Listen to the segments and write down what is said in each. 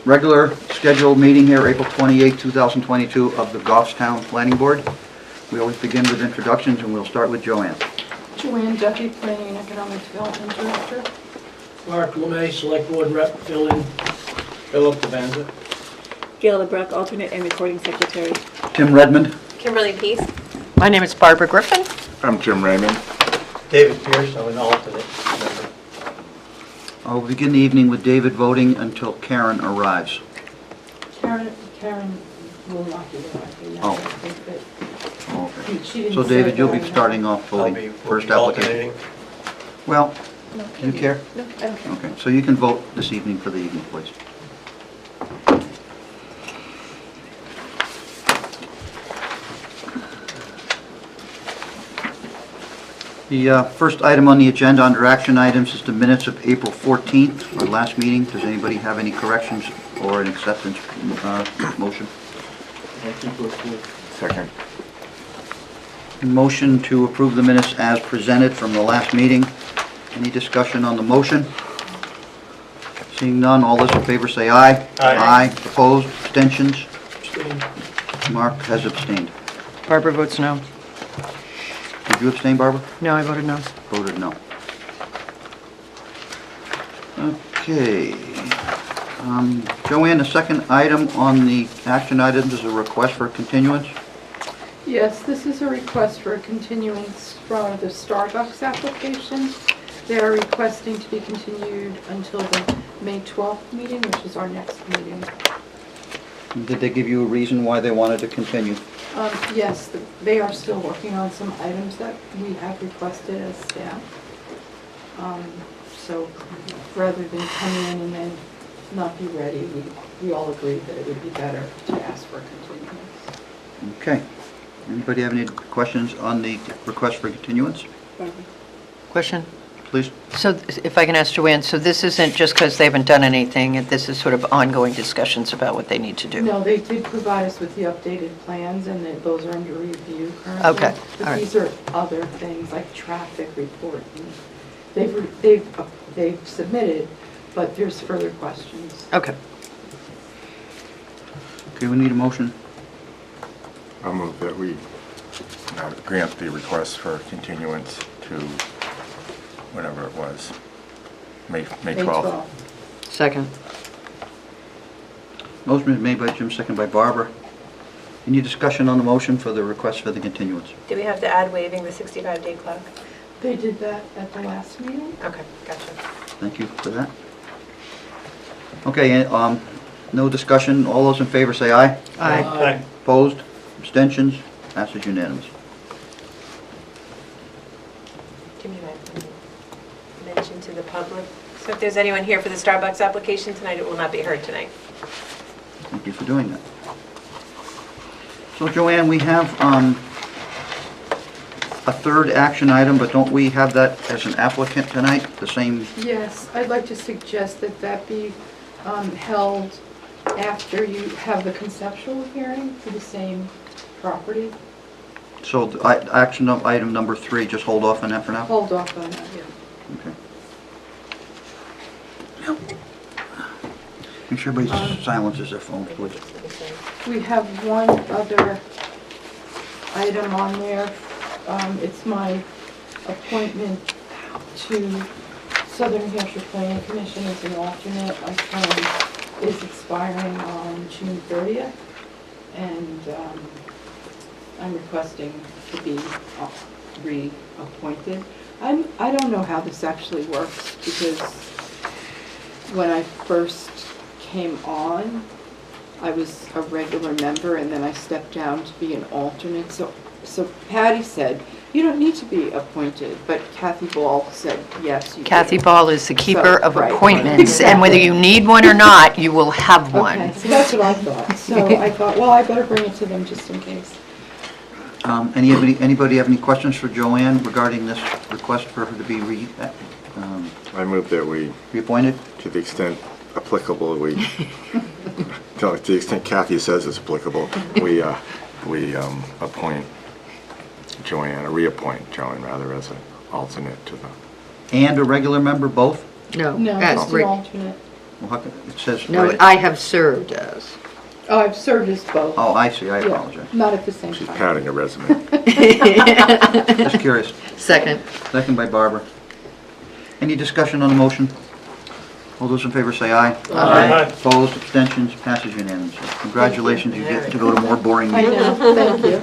regular scheduled meeting here, April 28, 2022, of the Goffstown Planning Board. We always begin with introductions, and we'll start with Joanne. Joanne Duffy, Planning and Economic Development Director. Mark Lemay, Select Board Rep, fill in. Philip Devanza. Gail LeBruck, alternate and recording secretary. Tim Redmond. Kimberly Peace. My name is Barbara Griffin. I'm Jim Raymond. David Pierce, I'm an alternate member. I'll begin the evening with David voting until Karen arrives. Karen will not be there. I think. Oh. I think that Okay. she didn't So say David, you'll be very starting off I'll voting be first application. alternating. Well, No, do you care? No, I don't care. Okay, so you can vote this evening for the evening, please. The first item on the agenda under action items is the minutes of April 14th, our last meeting. Does anybody have any corrections or an acceptance motion? Second. Motion to approve the minutes as presented from the last meeting. Any discussion on the motion? Seeing none, all those in favor say aye. Aye. Opposed? Abstentions? Abstain. Mark has abstained. Barbara votes no. Did you abstain, Barbara? No, I voted no. Voted no. Okay. Joanne, the second item on the action items is a request for continuance. Yes, this is a request for a continuance from the Starbucks application. They are requesting to be continued until the May 12th meeting, which is our next meeting. Did they give you a reason why they wanted to continue? Yes, they are still working on some items that we have requested as staff. So rather than come in and then not be ready, we all agreed that it would be better to ask for a continuance. Okay. Anybody have any questions on the request for continuance? Question? Please. So if I can ask Joanne, so this isn't just because they haven't done anything, this is sort of ongoing discussions about what they need to do? No, they did provide us with the updated plans, and those are under review currently. Okay, all But right. these are other things like traffic report. And they've submitted, but there's further questions. Okay. Okay, we need a motion. I'll move that we grant the request for continuance to whatever it was, May 12th. Second. Motion is made by Jim, second by Barbara. Any discussion on the motion for the request for the continuance? Do we have to add waiving the 65-day clock? They did that at the last meeting. Okay, gotcha. Thank you for that. Okay, no discussion. All those in favor say aye. Aye. Opposed? Abstentions? Passes unanimous. Give me that mention to the public. So if there's anyone here for the Starbucks application tonight, it will not be heard tonight. Thank you for doing that. So Joanne, we have a third action item, but don't we have that as an applicant tonight? The same? Yes, I'd like to suggest that that be held after you have the conceptual hearing for the same property. So action item number 3, just hold off on that for now? Hold off on that, yeah. Okay. Make sure everybody silences their phones, please. We have one other item on there. It's my appointment to Southern New Hampshire Planning Commission as an alternate. My term is expiring on June 30th, and I'm requesting to be reappointed. I don't know how this actually works, because when I first came on, I was a regular member, and then I stepped down to be an alternate. So Patty said, you don't need to be appointed, but Kathy Ball said, yes, you do. Kathy Ball is the keeper of right. appointments, and whether you need one or not, you will have one. Okay, so that's what I thought. So I thought, well, I better bring it to them just in case. Anybody have any questions for Joanne regarding this request for her to be I move that we, reappointed? to the extent applicable, to the extent Kathy says it's applicable, we appoint Joanne, or reappoint Joanne rather, as an alternate to the... And a regular member, both? No. No, as just an Rick. alternate. Well, how come it says No, right- I have served as. Oh, I've served as both. Oh, I see, I Yeah, apologize. Not at the same She's time. padding a resume. Just curious. Second. Second by Barbara. Any discussion on the motion? All those in favor say aye. Aye. Opposed, abstentions, passes unanimously. Congratulations, you get to go to more boring I meetings. know, thank you.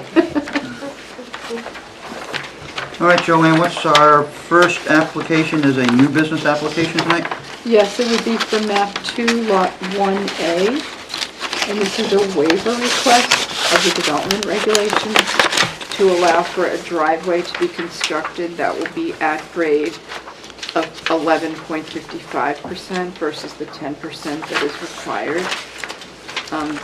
All right, Joanne, what's our first application? Is a new business application tonight? Yes, it would be for map 2, lot 1A. And this is a waiver request of the development regulations to allow for a driveway to be constructed that will be at grade of 11.55% versus the 10% that is required.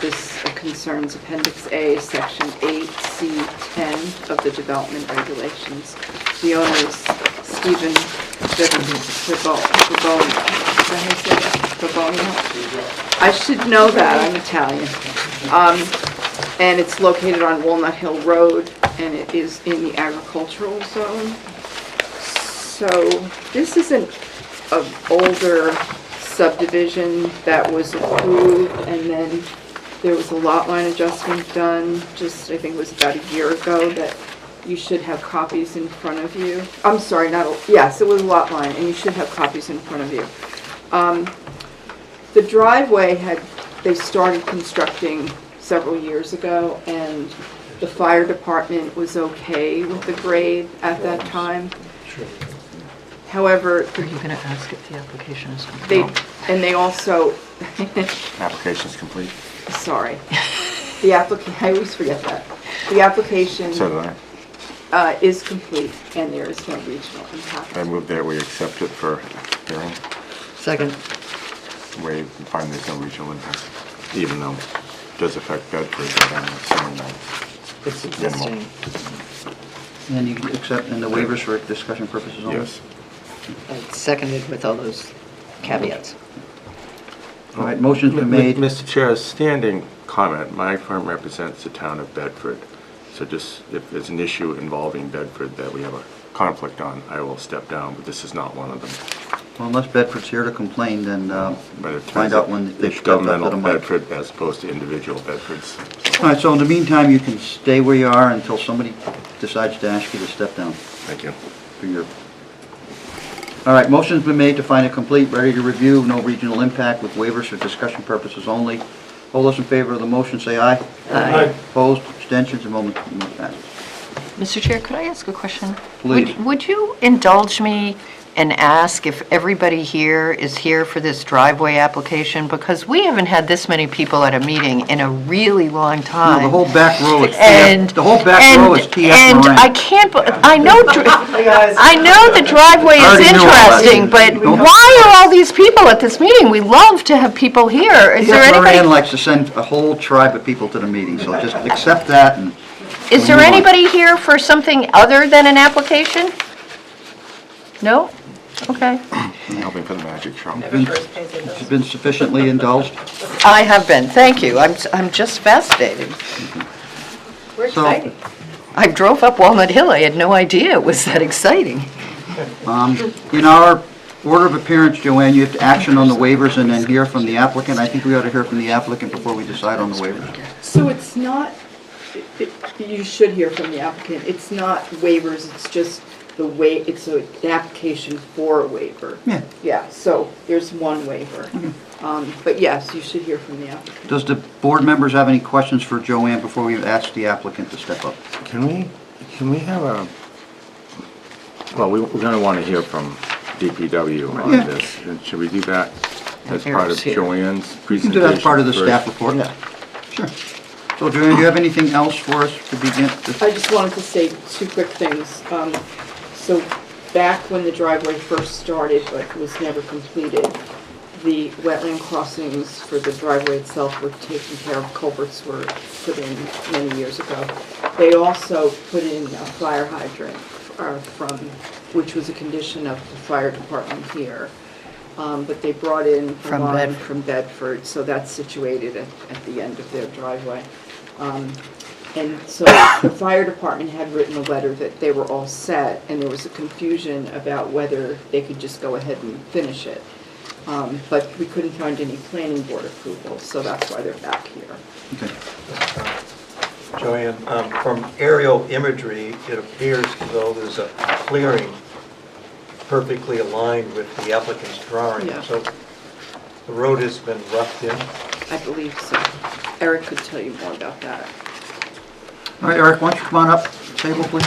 This concerns Appendix A, Section 8C10 of the development regulations. The owner is Stephen Fabonio. I should know that, I'm Italian. And it's located on Walnut Hill Road, and it is in the agricultural zone. So this is an older subdivision that was approved, and then there was a lot line adjustment done, just, I think it was about a year ago, that you should have copies in front of you. I'm sorry, yes, it was a lot line, and you should have copies in front of you. The driveway they started constructing several years ago, and the fire department was okay with the grade at that time. However, Are you going to ask if the application is they also, Application's complete. sorry, I always forget that. The application So did is complete, and there is no regional impact. I move that we accept it for hearing. Second. We find there's no regional impact, even though it does affect Bedford, but I'm assuming that It's minimal. existing. And you accept, and the waivers for discussion purposes only? Yes. It's seconded with all those caveats. All right, motion's been made. Mr. Chair, a standing comment. My firm represents the town of Bedford. So just if there's an issue involving Bedford that we have a conflict on, I will step down, but this is not one of them. Well, unless Bedford's here to complain, then But it find out when they've it's stepped up to governmental the mic. Bedford as opposed to individual Bedfords. All right, so in the meantime, you can stay where you are until somebody decides to ask you to step down Thank you. for your... All right, motion's been made to find it complete, ready to review, no regional impact, with waivers for discussion purposes only. All those in favor of the motion say aye. Aye. Opposed, abstentions, and motion passes. Mr. Chair, could I ask a question? Please. Would you indulge me and ask if everybody here is here for this driveway application? Because we haven't had this many people at a meeting in a really long No, time. the whole back row is And TF, the whole back row is TF And Moran. I can't, I know the driveway I is already knew all that. interesting, but Don't- why are all these people at this meeting? We love to have people here. Is there TF Moran anybody, likes to send a whole tribe of people to the meeting, so just accept that and... is there move on. anybody here for something other than an application? No? Okay. Helping for the magic show. Never first pays their bills. You've been sufficiently indulged. I have been, thank you. I'm just fascinated. We're So- excited. I drove up Walnut Hill, I had no idea it was that exciting. In our order of appearance, Joanne, you have to action on the waivers and then hear from the applicant. I think we ought to hear from the applicant before we decide on the waivers. So it's not, you should hear from the applicant, it's not waivers, it's just it's an application for a waiver. Yeah. Yeah, so there's one waiver. But yes, you should hear from the applicant. Does the board members have any questions for Joanne before we ask the applicant to step up? Can we have a, well, we're going to want to hear from DPW on Yeah. this. And should we do that as Here, part of it's here. Joanne's You can presentation? do that as part of the first? staff report. Yeah. Sure. So Joanne, do you have anything else for us to begin? I just wanted to say two quick things. So back when the driveway first started, but was never completed, the wetland crossings for the driveway itself were taken care of, culverts were put in many years ago. They also put in a fire hydrant which was a condition of the fire department here. But they brought in the From line Bedford. from Bedford, so that's situated at the end of their driveway. And so the fire department had written a letter that they were all set, and there was a confusion about whether they could just go ahead and finish it. But we couldn't find any planning board approval, so that's why they're back here. Okay. Joanne, from aerial imagery, it appears as though there's a clearing perfectly aligned with the applicant's drawing. Yeah. So the road has been roughed in. I believe so. Eric could tell you more about that. All right, Eric, why don't you come on up to the table, please?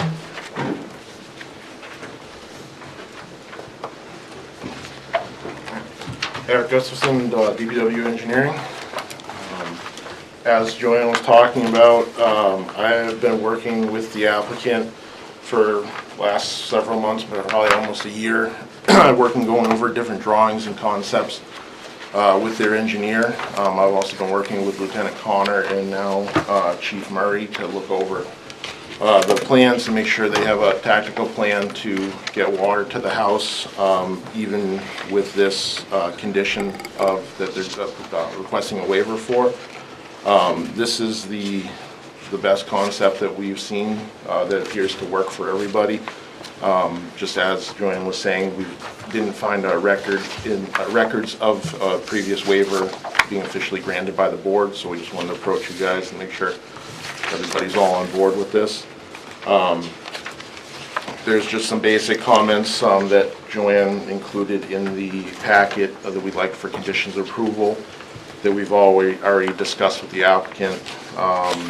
Eric Gustafson, DPW Engineering. As Joanne was talking about, I have been working with the applicant for last several months, but probably almost a year, working, going over different drawings and concepts with their engineer. I've also been working with Lieutenant Connor and now Chief Murray to look over the plans to make sure they have a tactical plan to get water to the house, even with this condition of that they're requesting a waiver for. This is the best concept that we've seen that appears to work for everybody. Just as Joanne was saying, we didn't find a records of a previous waiver being officially granted by the board, so we just wanted to approach you guys and make sure everybody's all on board with this. There's just some basic comments that Joanne included in the packet that we'd like for conditions of approval that we've already discussed with the applicant.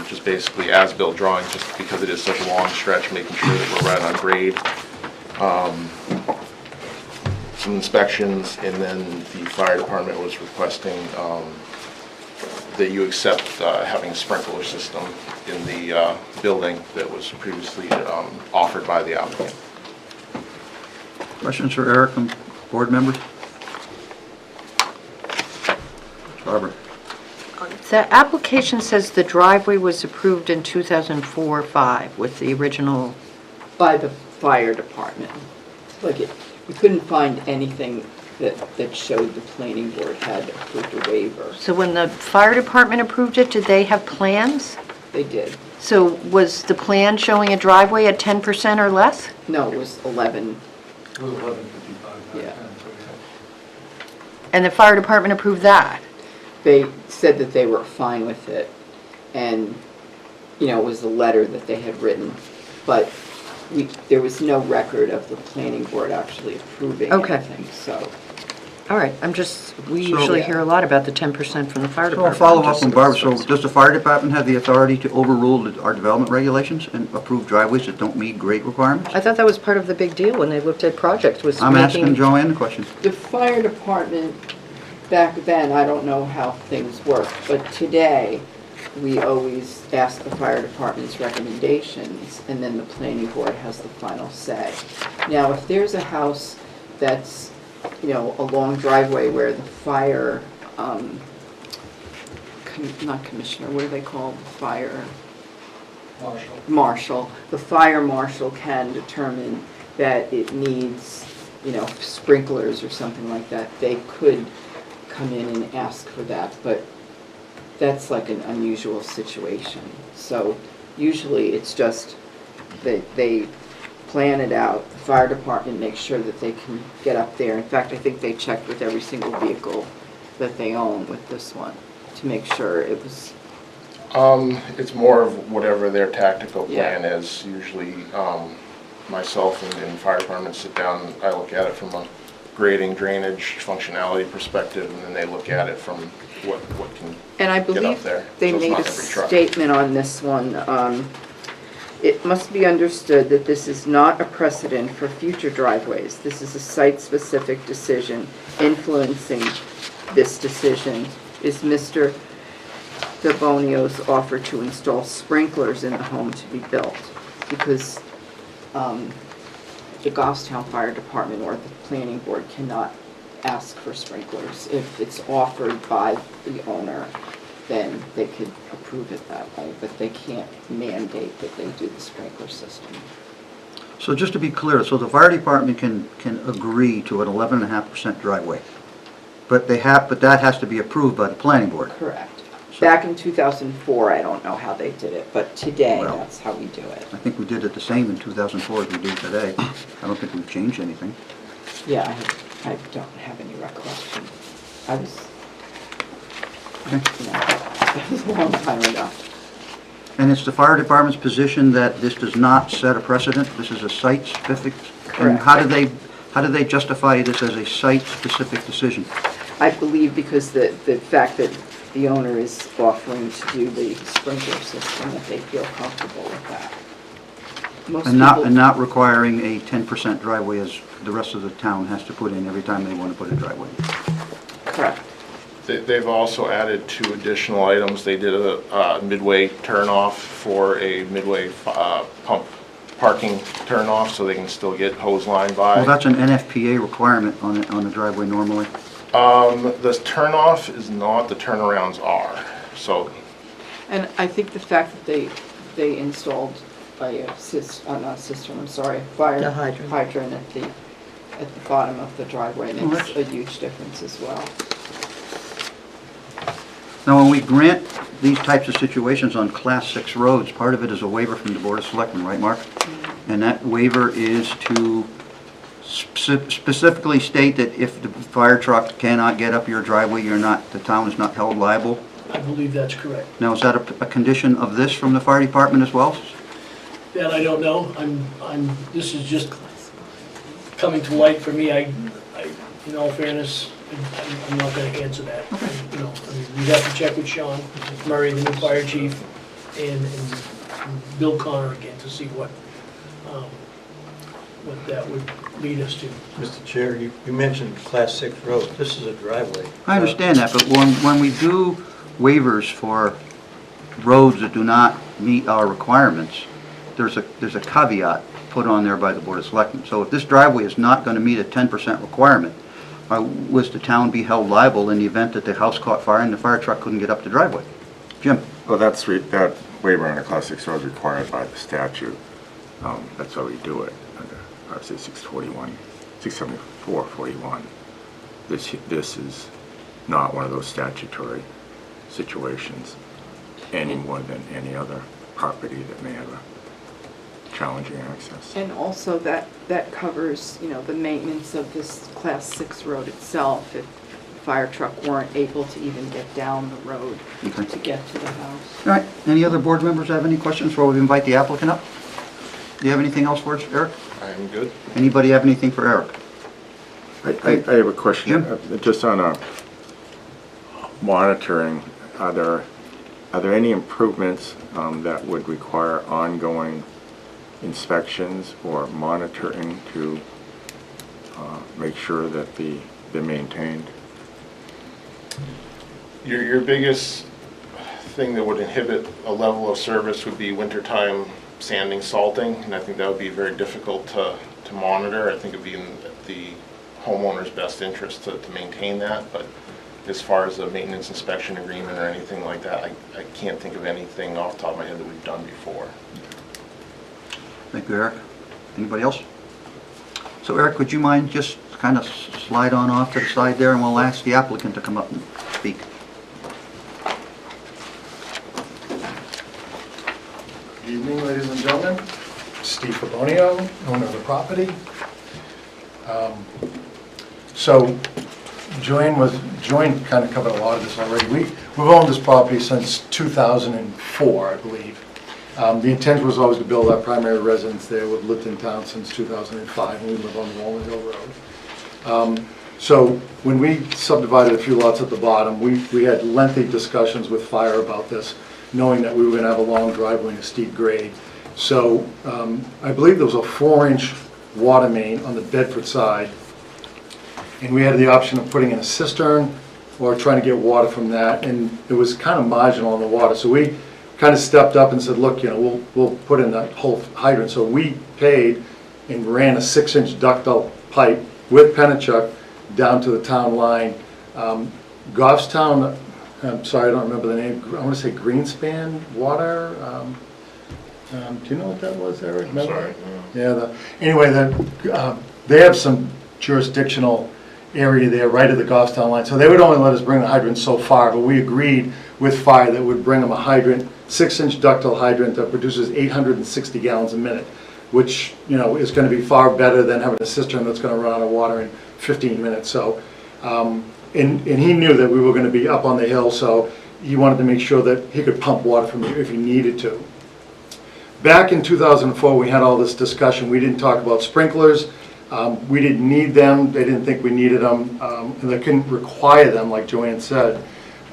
Just basically as-built drawings, just because it is such a long stretch, making sure that we're right on grade. Some inspections, and then the fire department was requesting that you accept having a sprinkler system in the building that was previously offered by the applicant. Questions for Eric from board members? Barbara? The application says the driveway was approved in 2004-05 with the original, By the fire department. We couldn't find anything that showed the planning board had approved a waiver. so when the fire department approved it, did they have plans? They did. So was the plan showing a driveway at 10% or less? No, it was 11, It was 11:55. Yeah. And the fire department approved that? they said that they were fine with it, and, it was a letter that they had written, but there was no record of the planning board actually approving Okay. anything, so. All right, we usually hear a lot about the 10% from the fire So I'll department. follow up on Barbara. So does the fire department have the authority to overrule our development regulations and approve driveways that don't meet grade requirements? I thought that was part of the big deal when they looked at projects, was I'm asking making... Joanne the question. The fire department, back then, I don't know how things worked, but today, we always ask the fire department's recommendations, and then the planning board has the final say. Now, if there's a house that's, a long driveway where the fire, not commissioner, what are they called? Fire marshal. The fire marshal can determine that it needs, sprinklers or something like that. They could come in and ask for that, but that's like an unusual situation. So usually it's just that they plan it out, the fire department makes sure that they can get up there. In fact, I think they checked with every single vehicle that they own with this one to make sure it was... It's more of whatever their tactical plan Yeah. is. Usually myself and fire department sit down and I look at it from a grading, drainage, functionality perspective, and then they look at it from what can And I get up believe there. they So it's made not a every truck. statement on this one. It must be understood that this is not a precedent for future driveways. This is a site-specific decision. Influencing this decision is Mr. Devonio's offer to install sprinklers in the home to be built, because the Goffstown Fire Department or the planning board cannot ask for sprinklers. If it's offered by the owner, then they could approve it that way, but they can't mandate that they do the sprinkler system. So just to be clear, so the fire department can agree to an 11.5% driveway, but that has to be approved by the planning board. Correct. Back in 2004, I don't know how they did it, but today, Well, that's how we do it. I think we did it the same in 2004 as we do today. I don't think we've changed anything. Yeah, I don't have any recollection. I was, that was a long time ago. And it's the fire department's position that this does not set a precedent? This is a site-specific? And Correct. how do they justify this as a site-specific decision? I believe because the fact that the owner is offering to do the sprinkler system, that they feel comfortable with that. Most And not people- requiring a 10% driveway as the rest of the town has to put in every time they want to put a driveway? Correct. They've also added 2 additional items. They did a midway turnoff for a midway pump parking turnoff, so they can still get hose line by. Well, that's an NFPA requirement on a driveway normally. The turnoff is not, the turnarounds are. So And I think the fact that they installed not cistern, I'm sorry, fire The hydrant. hydrant at the bottom of the driveway Well, makes that's- a huge difference as well. Now, when we grant these types of situations on Class 6 roads, part of it is a waiver from the Board of Selectmen, right, Mark? And that waiver is to specifically state that if the fire truck cannot get up your driveway, the town is not held liable? I believe that's correct. Now, is that a condition of this from the fire department as well? That I don't know. This is just coming to light for me. In all fairness, I'm not gonna answer that. You know, I mean, we have to check with Sean Murray, the new fire chief, and Bill Connor again to see what that would lead us to. Mr. Chair, you mentioned Class 6 road. This is a driveway. I understand that, but when we do waivers for roads that do not meet our requirements, there's a caveat put on there by the Board of Selectmen. So if this driveway is not going to meet a 10% requirement, was the town be held liable in the event that the house caught fire and the fire truck couldn't get up the driveway? Jim? Well, that waiver on a Class 6 road is required by the statute. That's why we do it under RSA 674-41. This is not one of those statutory situations any more than any other property that may have a challenging access. And also that covers, the maintenance of this Class 6 road itself, if the fire truck weren't able to even get down the road Okay. to get to the house. All right, any other board members have any questions before we invite the applicant up? Do you have anything else for us, Eric? I'm good. Anybody have anything for Eric? I have a question. Jim? Just on monitoring, are there any improvements that would require ongoing inspections or monitoring to make sure that they're maintained? Your biggest thing that would inhibit a level of service would be wintertime sanding, salting, and I think that would be very difficult to monitor. I think it'd be in the homeowner's best interest to maintain that, but as far as a maintenance inspection agreement or anything like that, I can't think of anything off the top of my head that we've done before. Thank you, Eric. Anybody else? So Eric, would you mind just kind of slide on off to the side there, and we'll ask the applicant to come up and speak. Good evening, ladies and gentlemen. Steve Fabonio, owner of the property. So Joanne kind of covered a lot of this already. We've owned this property since 2004, I believe. The intent was always to build our primary residence there. We've lived in town since 2005, and we live on Walnut Hill Road. So when we subdivided a few lots at the bottom, we had lengthy discussions with fire about this, knowing that we were going to have a long driveway and a steep grade. So I believe there was a 4-inch water main on the Bedford side, and we had the option of putting in a cistern or trying to get water from that, and it was kind of marginal on the water. So we kind of stepped up and said, look, we'll put in that whole hydrant. So we paid and ran a 6-inch ductile pipe with Pennachuck down to the town line. Goffstown, I'm sorry, I don't remember the name, I want to say Greenspan Water. Do you know what that was, Eric? I'm sorry. Yeah, anyway, they have some jurisdictional area there right at the Goffstown line, so they would only let us bring the hydrant so far, but we agreed with fire that would bring them a hydrant, 6-inch ductile hydrant that produces 860 gallons a minute, which is going to be far better than having a cistern that's going to run out of water in 15 minutes. So and he knew that we were gonna be up on the hill, so he wanted to make sure that he could pump water from here if he needed to. Back in 2004, we had all this discussion. We didn't talk about sprinklers. We didn't need them. They didn't think we needed them, and they couldn't require them, like Joanne said.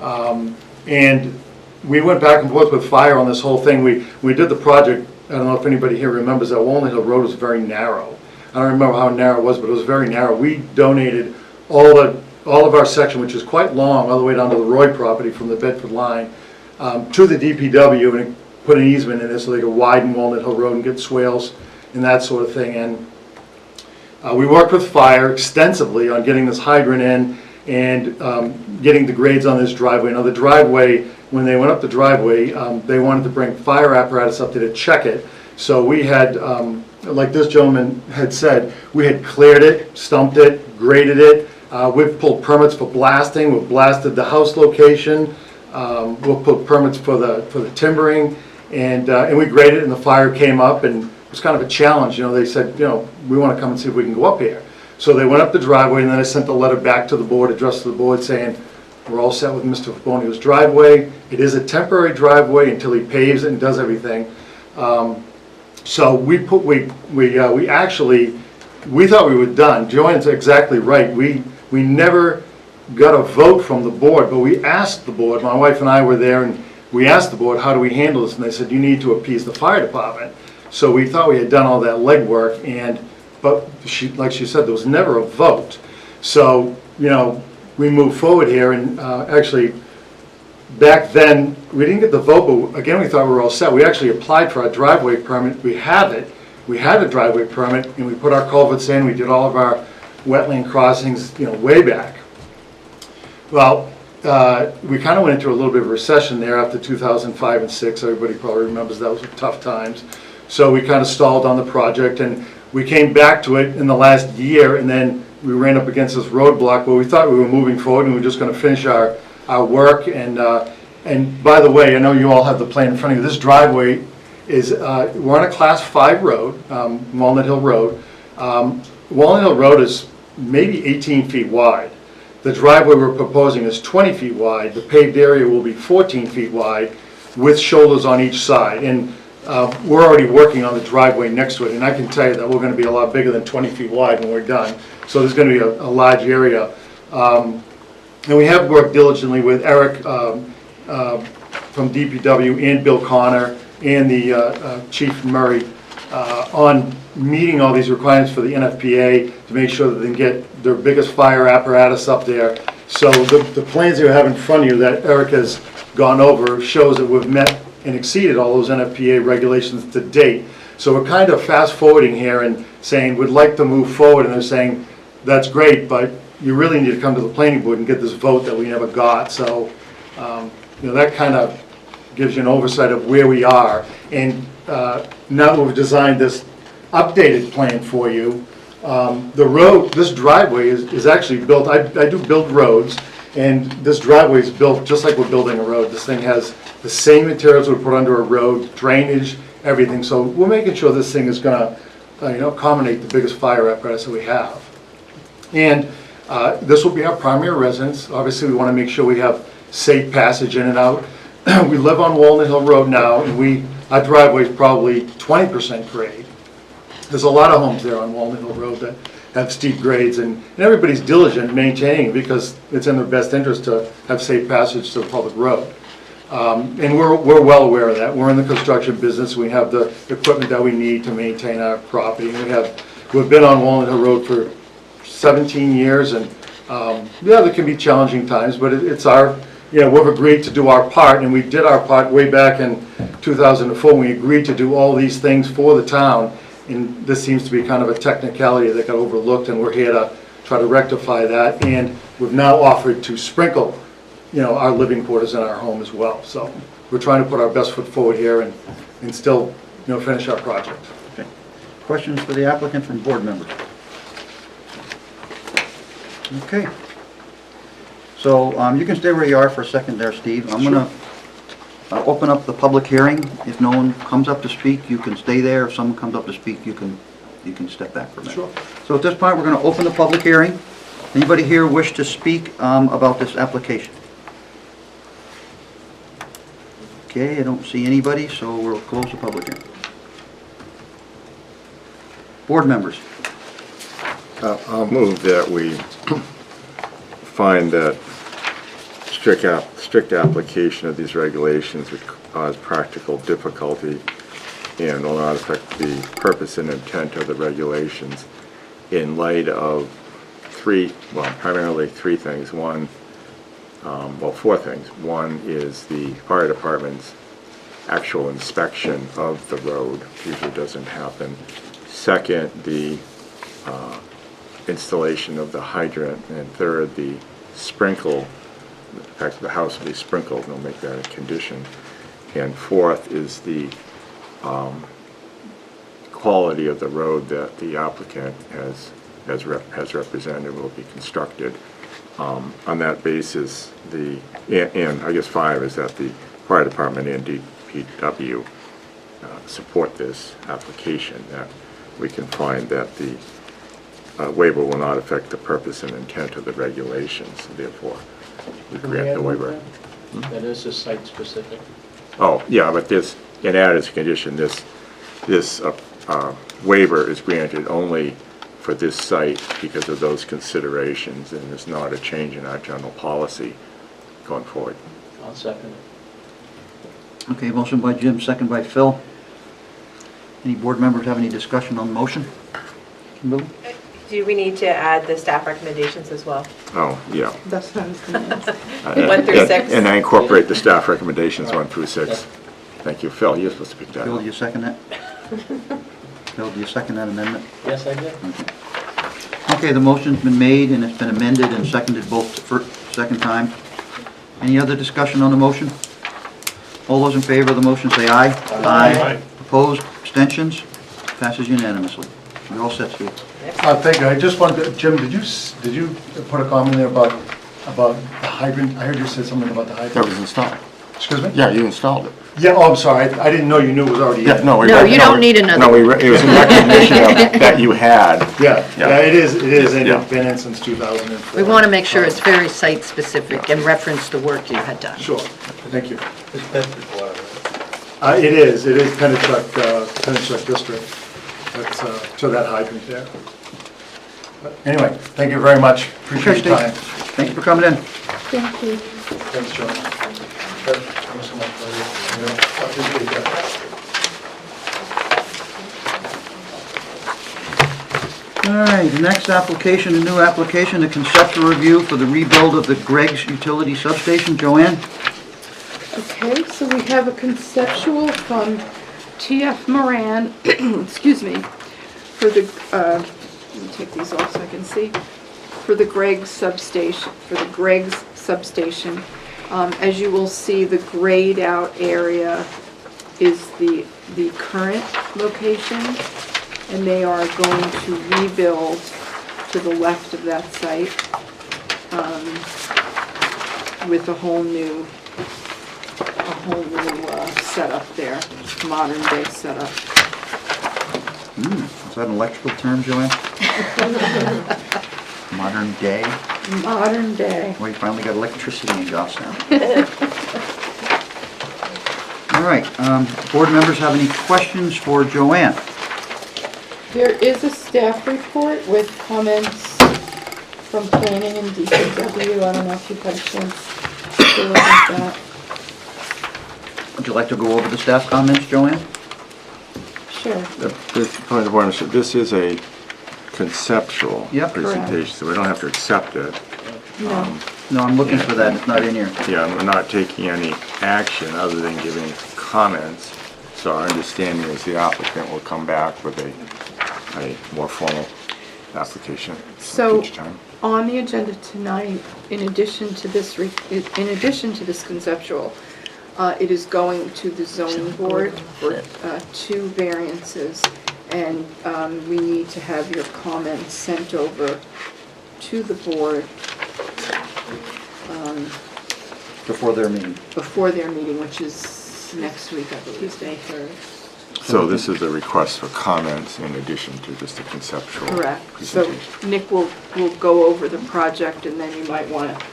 And we went back and forth with fire on this whole thing. We did the project. I don't know if anybody here remembers that Walnut Hill Road was very narrow. I don't remember how narrow it was, but it was very narrow. We donated all of our section, which is quite long, all the way down to the Roy property from the Bedford line, to the DPW, and put an easement in there so they could widen Walnut Hill Road and get swales and that sort of thing. And we worked with fire extensively on getting this hydrant in and getting the grades on this driveway. Now the driveway, when they went up the driveway, they wanted to bring fire apparatus up there to check it. So we had, like this gentleman had said, we had cleared it, stumped it, graded it. We've pulled permits for blasting. We've blasted the house location. We'll put permits for the timbering, and we graded it, and the fire came up, and it was kind of a challenge. You know, they said, you know, we want to come and see if we can go up here. So they went up the driveway, and then I sent a letter back to the board, addressed to the board, saying we're all set with Mr. Fabonio's driveway. It is a temporary driveway until he paves it and does everything. So we thought we were done. Joanne's exactly right. We never got a vote from the board, but we asked the board. My wife and I were there, and we asked the board, how do we handle this? And they said, you need to appease the fire department. So we thought we had done all that legwork, but like she said, there was never a vote. So, you know, we moved forward here, and actually, back then, we didn't get the vote, but again, we thought we were all set. We actually applied for our driveway permit. We have it. We had a driveway permit, and we put our culverts in. We did all of our wetland crossings, you know, way back. Well, we kind of went into a little bit of a recession there after 2005 and 6. Everybody probably remembers those were tough times. So we kind of stalled on the project, and we came back to it in the last year, and then we ran up against this roadblock where we thought we were moving forward and we were just going to finish our work. And by the way, I know you all have the plan in front of you. This driveway is, we're on a Class 5 road, Walnut Hill Road. Walnut Hill Road is maybe 18 feet wide. The driveway we're proposing is 20 feet wide. The paved area will be 14 feet wide with shoulders on each side. And we're already working on the driveway next to it, and I can tell you that we're going to be a lot bigger than 20 feet wide when we're done. So there's going to be a large area. And we have worked diligently with Eric from DPW and Bill Connor and the Chief Murray on meeting all these requirements for the NFPA to make sure that they can get their biggest fire apparatus up there. So the plans you have in front of you that Eric has gone over shows that we've met and exceeded all those NFPA regulations to date. So we're kind of fast forwarding here and saying we'd like to move forward, and they're saying that's great, but you really need to come to the planning board and get this vote that we never got. So you know, that kind of gives you an oversight of where we are. And now that we've designed this updated plan for you, the road, this driveway is actually built, I do build roads, and this driveway is built just like we're building a road. This thing has the same materials we put under a road, drainage, everything. So we're making sure this thing is going to you know, accommodate the biggest fire apparatus that we have. And this will be our primary residence. Obviously, we want to make sure we have safe passage in and out. We live on Walnut Hill Road now, and our driveway is probably 20% grade. There's a lot of homes there on Walnut Hill Road that have steep grades, and everybody's diligent in maintaining it because it's in their best interest to have safe passage to the public road. And we're well aware of that. We're in the construction business. We have the equipment that we need to maintain our property. And we've been on Walnut Hill Road for 17 years, and yeah, there can be challenging times, but it's our, you know, we've agreed to do our part, and we did our part way back in 2004. We agreed to do all these things for the town, and this seems to be kind of a technicality that got overlooked, and we're here to try to rectify that. And we've now offered to sprinkle, you know, our living quarters in our home as well. So we're trying to put our best foot forward here and still, you know, finish our project. Okay. Questions for the applicant from board members? Okay. So you can stay where you are for a second there, Steve. I'm going to open up the public hearing. If no one comes up to speak, you can stay there. If someone comes up to speak, you can step back for a minute. Sure. So at this point, we're going to open the public hearing. Anybody here wish to speak about this application? Okay, I don't see anybody, so we'll close the public hearing. Board members? I'll move that we find that strict application of these regulations would cause practical difficulty and will not affect the purpose and intent of the regulations in light of primarily three things. One, four things. One is the fire department's actual inspection of the road usually doesn't happen. Second, the installation of the hydrant, and third, the sprinkle. The fact that the house will be sprinkled, and they'll make that a condition. And fourth is the quality of the road that the applicant has represented will be constructed. On that basis, and I guess five is that the fire department and DPW support this application, that we can find that the waiver will not affect the purpose and intent of the regulations, therefore we grant the waiver. That is a site-specific. Oh, yeah, but this, and add as a condition, this waiver is granted only for this site because of those considerations, and it's not a change in our general policy going forward. I'll second it. Okay, motion by Jim, second by Phil. Any board members have any discussion on the motion? Kimberly? Do we need to add the staff recommendations as well? Oh, yeah. That's what I was gonna ask. 1 through 6. And I incorporate the staff recommendations 1 through 6. Thank you. Phil, you're supposed to pick that Phil, up. do you second that? Phil, do you second that amendment? Yes, I did. Okay, the motion's been made and it's been amended and seconded both for second time. Any other discussion on the motion? All those in favor of the motion say aye. Aye. Opposed, abstentions? Passes unanimously. You're all set, Steve. Thank you. I just wanted to, Jim, did you put a comment there about the hydrant? I heard you said something about the That hydrant. was installed. Excuse me? Yeah, you installed it. Yeah, oh, I'm sorry. I didn't know you knew it was already in. Yeah, no, No, you don't need another. No, it was in recognition of that you had. Yeah, it is, and Yeah. it's been in since 2004. We want to make sure it's very site-specific and reference the work you had done. Sure, thank you. It's Bedford water, right? It is Pennachuck District. That's, to that hydrant there. But anyway, thank you very much. Appreciate your time. Thanks for coming in. Thank you. Thanks, John. Thanks so much, buddy. Yeah, I appreciate that. All right, the next application, a new application, a conceptual review for the rebuild of the Greg's Utility Substation. Joanne? Okay, so we have a conceptual from T.F. Moran, excuse me, for the, let me take these off so I can see, for the Greg's substation, as you will see, the grayed out area is the current location, and they are going to rebuild to the left of that site with a whole new setup there, modern day setup. Is that an electrical term, Joanne? Modern day? Modern day. Well, you finally got electricity in Goffstown. All right, board members have any questions for Joanne? There is a staff report with comments from planning and DPW. I don't know if you've had a chance to look at that. Would you like to go over the staff comments, Joanne? Sure. This is a conceptual Yep. presentation, so we don't have to accept it. No. No, I'm looking for that, it's not in here. Yeah, we're not taking any action other than giving comments. So our understanding is the applicant will come back with a more formal application So, each time. on the agenda tonight, in addition to this conceptual, it is going to the zoning board for 2 variances, and we need to have your comments sent over to the board Before their meeting. before their meeting, which is next week, I believe. Tuesday, So this is a request for comments in addition to just a conceptual Correct. So presentation. Nick will go over the project, and then you might want to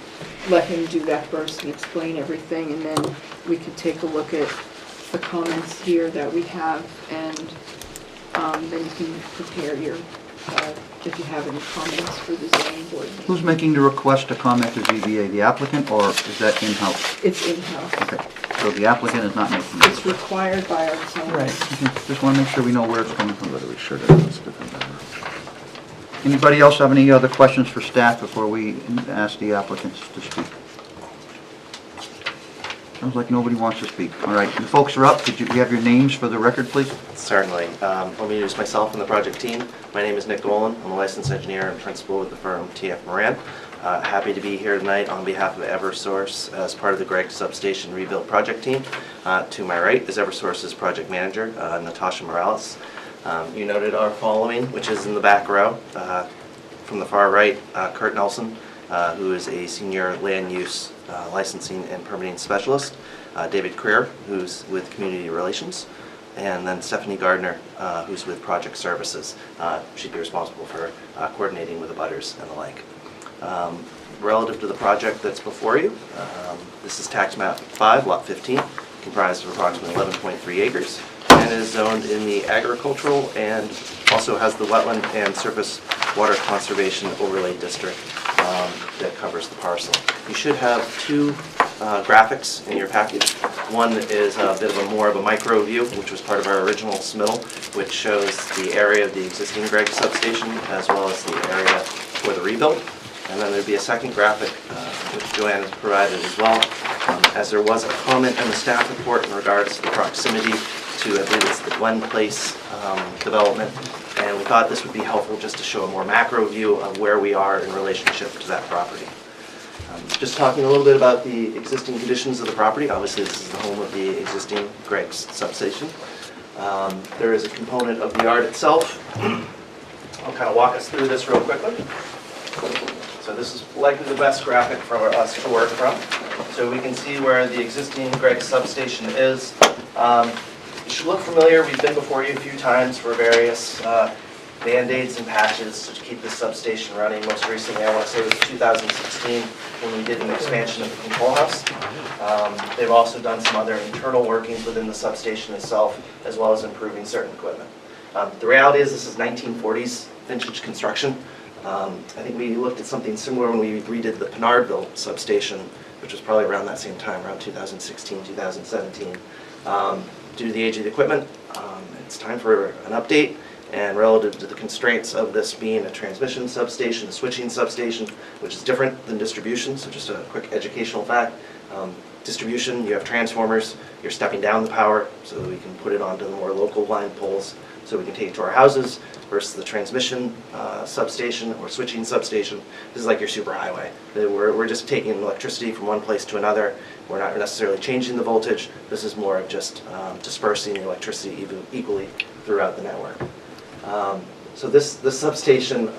let him do that first and explain everything, and then we could take a look at the comments here that we have, and then you can prepare your, if you have any comments for the zoning board. Who's making the request to comment to ZBA, the applicant, or is that in-house? It's in-house. Okay, so the applicant is not making it. It's required by our zoning. Okay, just want to make sure we know where it's coming from. Whether we should have listed them there. Anybody else have any other questions for staff before we ask the applicants to speak? Sounds like nobody wants to speak. All right, the folks are up. Could you have your names for the record, please? Certainly. Let me introduce myself and the project team. My name is Nick Golan. I'm a licensed engineer and principal with the firm TF Moran. Happy to be here tonight on behalf of Eversource as part of the Gregg Substation Rebuild project team. To my right is Eversource's project manager, Natasha Morales. You noted our following, which is in the back row. From the far right, Kurt Nelson, who is a senior land use licensing and permitting specialist. David Creer, who's with community relations. And then Stephanie Gardner, who's with project services. She'd be responsible for coordinating with the abutters and the like. Relative to the project that's before you, this is tax map 5, lot 15, comprised of approximately 11.3 acres, and is zoned in the agricultural and also has the wetland and surface water conservation overlay district that covers the parcel. You should have two graphics in your package. One is a bit of a more of a micro view, which was part of our original submittal, which shows the area of the existing Gregg substation as well as the area for the rebuild. And then there'd be a second graphic, which Joanne has provided as well, as there was a comment in the staff report in regards to the proximity to, I believe it's the Glen Place development, and we thought this would be helpful just to show a more macro view of where we are in relationship to that property. Just talking a little bit about the existing conditions of the property. Obviously, this is the home of the existing Gregg substation. There is a component of the yard itself. I'll kind of walk us through this real quickly. So this is likely the best graphic for us to work from. So we can see where the existing Gregg substation is. It should look familiar. We've been before you a few times for various Band-Aids and patches to keep this substation running. Most recently, I want to say it was 2016 when we did an expansion of the control house. They've also done some other internal workings within the substation itself, as well as improving certain equipment. The reality is this is 1940s vintage construction. I think we looked at something similar when we redid the Pinardville substation, which was probably around that same time, around 2016, 2017. Due to the age of the equipment, it's time for an update, and relative to the constraints of this being a transmission substation, a switching substation, which is different than distribution, so just a quick educational fact. Distribution, you have transformers, you're stepping down the power so that we can put it onto the more local line poles so we can take it to our houses, versus the transmission substation or switching substation. This is like your superhighway. We're just taking electricity from one place to another. We're not necessarily changing the voltage. This is more of just dispersing the electricity equally throughout the network. So this substation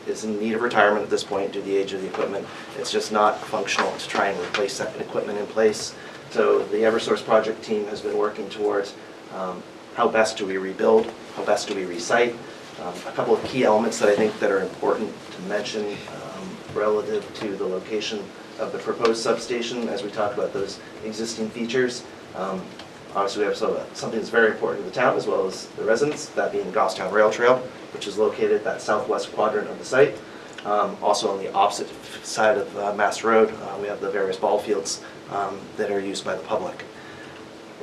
is in need of retirement at this point due to the age of the equipment. It's just not functional to try and replace that equipment in place. So the Eversource project team has been working towards how best do we rebuild, how best do we recite. A couple of key elements that I think that are important to mention relative to the location of the proposed substation as we talk about those existing features. Obviously, we have something that's very important to the town as well as the residents, that being Goffstown Rail Trail, which is located that southwest quadrant of the site. Also on the opposite side of Mass Road, we have the various ball fields that are used by the public.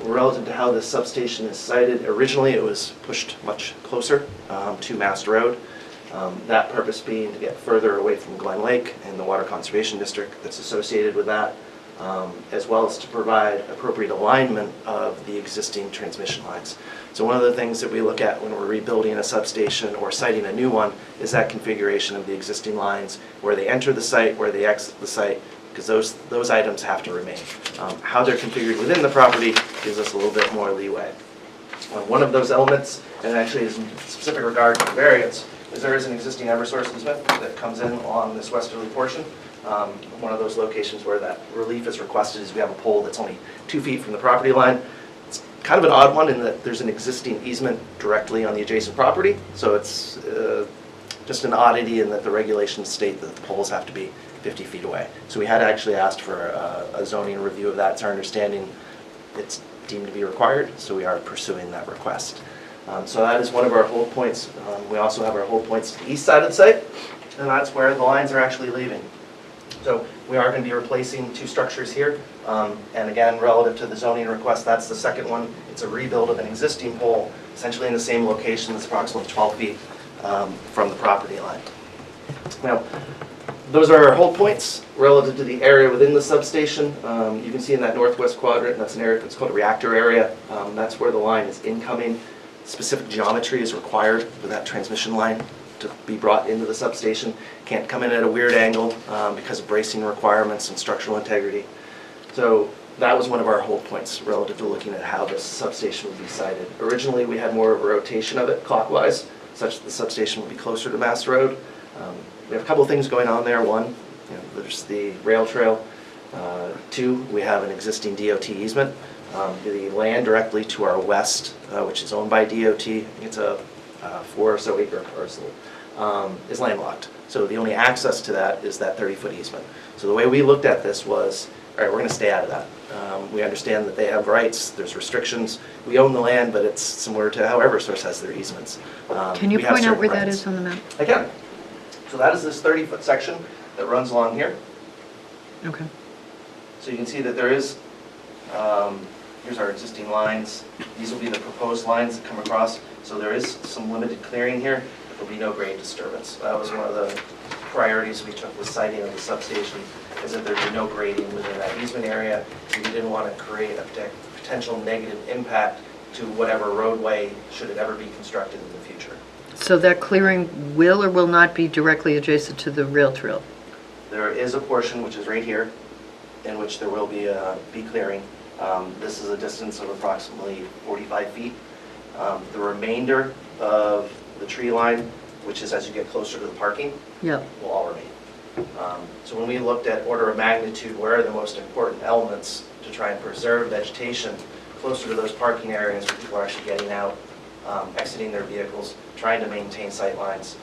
Relative to how this substation is sited, originally it was pushed much closer to Mass Road. That purpose being to get further away from Glen Lake and the water conservation district that's associated with that, as well as to provide appropriate alignment of the existing transmission lines. So one of the things that we look at when we're rebuilding a substation or siting a new one is that configuration of the existing lines, where they enter the site, where they exit the site, because those items have to remain. How they're configured within the property gives us a little bit more leeway. One of those elements, and actually is in specific regard to the variance, is there is an existing Eversource easement that comes in on this westerly portion. One of those locations where that relief is requested is we have a pole that's only 2 feet from the property line. It's kind of an odd one in that there's an existing easement directly on the adjacent property. So it's just an oddity in that the regulations state that the poles have to be 50 feet away. So we had actually asked for a zoning review of that. It's our understanding it's deemed to be required, so we are pursuing that request. So that is one of our hold points. We also have our hold points to the east side of the site, and that's where the lines are actually leaving. So we are going to be replacing 2 structures here. And again, relative to the zoning request, that's the second one. It's a rebuild of an existing pole, essentially in the same location that's approximately 12 feet from the property line. Now, those are our hold points relative to the area within the substation. You can see in that northwest quadrant, that's an area that's called a reactor area. That's where the line is incoming. Specific geometry is required for that transmission line to be brought into the substation. Can't come in at a weird angle because of bracing requirements and structural integrity. So that was one of our hold points relative to looking at how this substation would be sited. Originally, we had more of a rotation of it clockwise, such that the substation would be closer to Mass Road. We have a couple of things going on there. One, there's the rail trail. 2, we have an existing DOT easement. The land directly to our west, which is owned by DOT, it's a 4 or so acre parcel, is landlocked. So the only access to that is that 30-foot easement. So the way we looked at this was, all right, we're going to stay out of that. We understand that they have rights, there's restrictions. We own the land, but it's similar to how Eversource has their easements. Can you We have point out certain where that rights. is on the map? I can. So that is this 30-foot section that runs along here. Okay. So you can see that there is, here's our existing lines. These will be the proposed lines that come across. So there is some limited clearing here. There will be no grade disturbance. That was one of the priorities we took with siting of the substation, is that there be no grading within that easement area. We didn't want to create a potential negative impact to whatever roadway, should it ever be constructed in the future. So that clearing will or will not be directly adjacent to the rail trail? There is a portion, which is right here, in which there will be clearing. This is a distance of approximately 45 feet. The remainder of the tree line, which is as you get closer to the parking, Yep. will all remain. So when we looked at order of magnitude, where are the most important elements to try and preserve vegetation closer to those parking areas where people are actually getting out, exiting their vehicles, trying to maintain sight lines,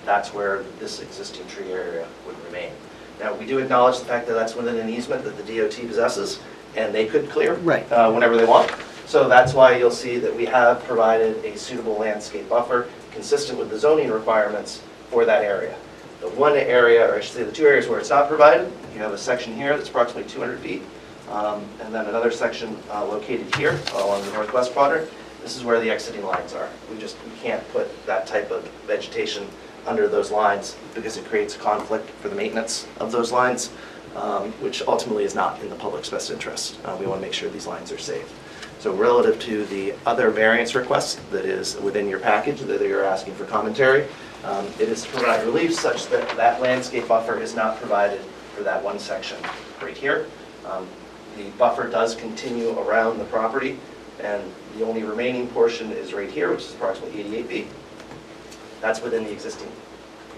that's where this existing tree area would remain. Now, we do acknowledge the fact that that's within an easement that the DOT possesses, and they could clear Right. whenever they want. So that's why you'll see that we have provided a suitable landscape buffer consistent with the zoning requirements for that area. The one area, or I should say the 2 areas where it's not provided, you have a section here that's approximately 200 feet, and then another section located here along the northwest quadrant. This is where the exiting lines are. We can't put that type of vegetation under those lines because it creates a conflict for the maintenance of those lines, which ultimately is not in the public's best interest. We want to make sure these lines are safe. So relative to the other variance request that is within your package that you're asking for commentary, it is to provide relief such that that landscape buffer is not provided for that one section right here. The buffer does continue around the property, and the only remaining portion is right here, which is approximately 88 feet. That's within the existing.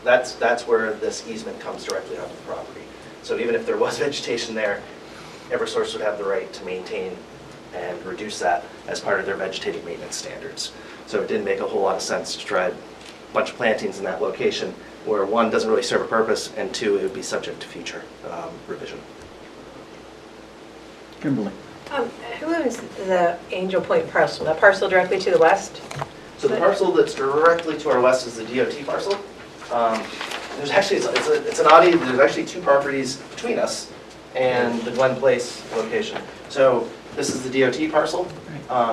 That's where this easement comes directly onto the property. So even if there was vegetation there, Eversource would have the right to maintain and reduce that as part of their vegetative maintenance standards. So it didn't make a whole lot of sense to try a bunch of plantings in that location where 1, doesn't really serve a purpose, and 2, it would be subject to future revision. Kimberly. Who owns the Angel Point parcel? That parcel directly to the west? So the parcel that's directly to our west is the DOT parcel. There's actually, it's an oddity, there's actually 2 properties between us and the Glen Place location. So this is the DOT parcel.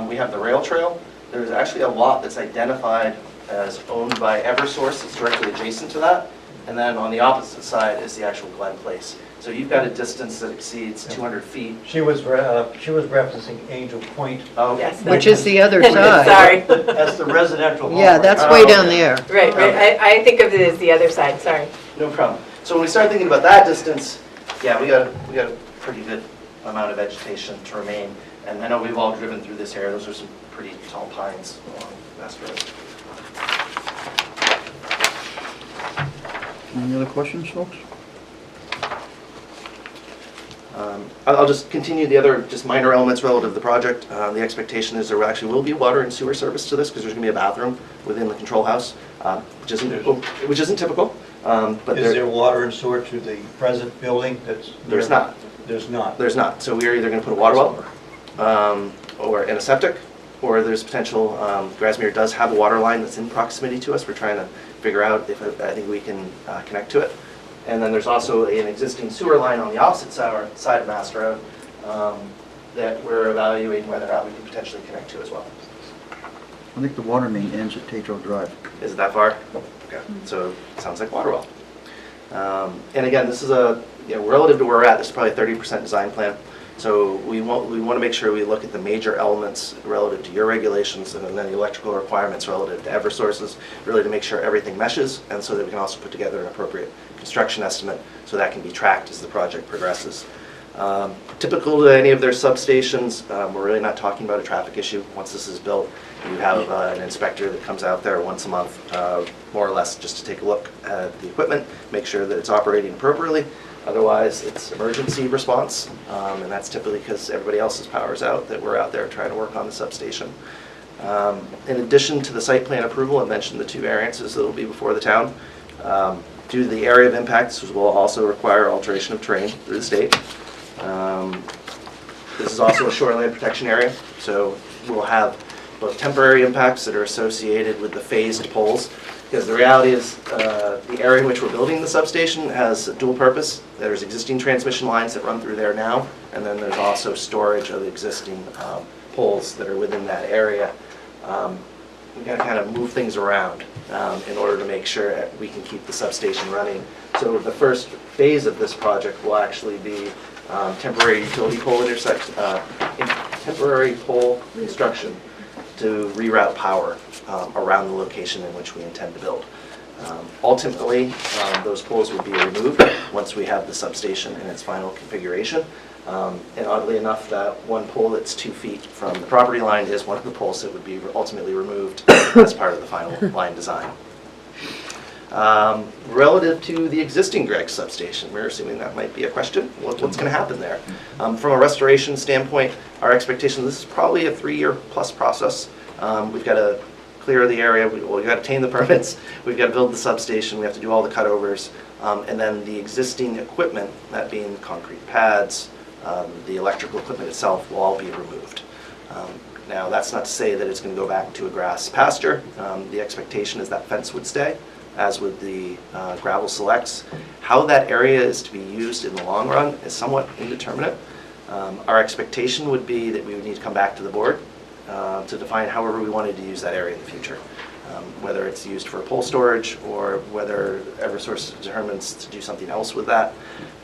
We have the rail trail. There's actually a lot that's identified as owned by Eversource that's directly adjacent to that. And then on the opposite side is the actual Glen Place. So you've got a distance that exceeds 200 feet. She was referencing Angel Point Oh, Yes. Which is the other side. Sorry. as the residential home. Yeah, that's Oh, way okay. down there. Right, right. I think of it as the other side, sorry. No problem. So when we start thinking about that distance, yeah, we got a pretty good amount of vegetation to remain. And I know we've all driven through this area. Those are some pretty tall pines along Mass Road. Any other questions, folks? I'll just continue the other just minor elements relative to the project. The expectation is there actually will be water and sewer service to this because there's going to be a bathroom within the control house, which isn't typical. But Is there water and sewer to the present building? There's not. There's not. There's not. So we're either going to put a water well or in a septic, or there's potential, Grasmere does have a water line that's in proximity to us. We're trying to figure out if I think we can connect to it. And then there's also an existing sewer line on the opposite side of Mass Road that we're evaluating whether or not we can potentially connect to as well. I think the water main ends at Tetro Drive. Is it that far? Okay, so it sounds like water well. And again, this is relative to where we're at, this is probably a 30% design plan. So we want to make sure we look at the major elements relative to your regulations and then the electrical requirements relative to Eversource's, really to make sure everything meshes, and so that we can also put together an appropriate construction estimate so that can be tracked as the project progresses. Typical to any of their substations, we're really not talking about a traffic issue. Once this is built, you have an inspector that comes out there once a month, more or less, just to take a look at the equipment, make sure that it's operating appropriately. Otherwise, it's emergency response, and that's typically because everybody else's power is out, that we're out there trying to work on the substation. In addition to the site plan approval, I mentioned the 2 variances that will be before the town. Due to the area of impact, this will also require alteration of terrain through the state. This is also a shoreline protection area, so we'll have both temporary impacts that are associated with the phased poles, because the reality is the area in which we're building the substation has a dual purpose. There's existing transmission lines that run through there now, and then there's also storage of existing poles that are within that area. We've got to kind of move things around in order to make sure we can keep the substation running. So the first phase of this project will actually be temporary utility pole temporary pole construction to reroute power around the location in which we intend to build. Ultimately, those poles will be removed once we have the substation in its final configuration. And oddly enough, that one pole that's 2 feet from the property line is one of the poles that would be ultimately removed as part of the final line design. Relative to the existing Gregg substation, we're assuming that might be a question. What's going to happen there? From a restoration standpoint, our expectation, this is probably a 3-year plus process. We've got to clear the area, we've got to obtain the permits, we've got to build the substation, we have to do all the cutovers, and then the existing equipment, that being concrete pads, the electrical equipment itself, will all be removed. Now, that's not to say that it's going to go back to a grass pasture. The expectation is that fence would stay, as with the gravel selects. How that area is to be used in the long run is somewhat indeterminate. Our expectation would be that we would need to come back to the board to define however we wanted to use that area in the future. Whether it's used for pole storage or whether Eversource determines to do something else with that.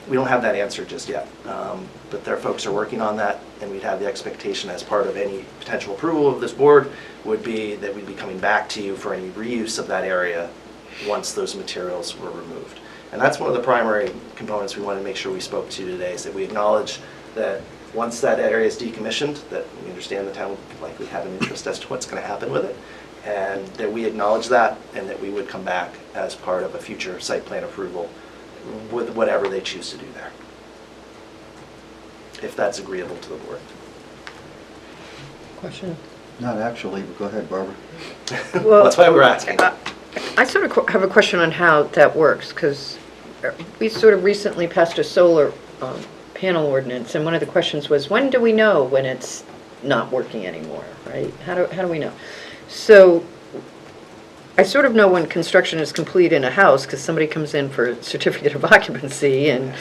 We don't have that answer just yet, but their folks are working on that, and we'd have the expectation as part of any potential approval of this board would be that we'd be coming back to you for any reuse of that area once those materials were removed. And that's one of the primary components we wanted to make sure we spoke to today, is that we acknowledge that once that area is decommissioned, that we understand the town would likely have an interest as to what's going to happen with it, and that we acknowledge that, and that we would come back as part of a future site plan approval with whatever they choose to do there, if that's agreeable to the board. Question? Not actually, but go ahead, Barbara. Well, That's why we're asking. I sort of have a question on how that works, because we sort of recently passed a solar panel ordinance, and one of the questions was, when do we know when it's not working anymore, right? How do we know? So I sort of know when construction is complete in a house, because somebody comes in for a certificate of occupancy, and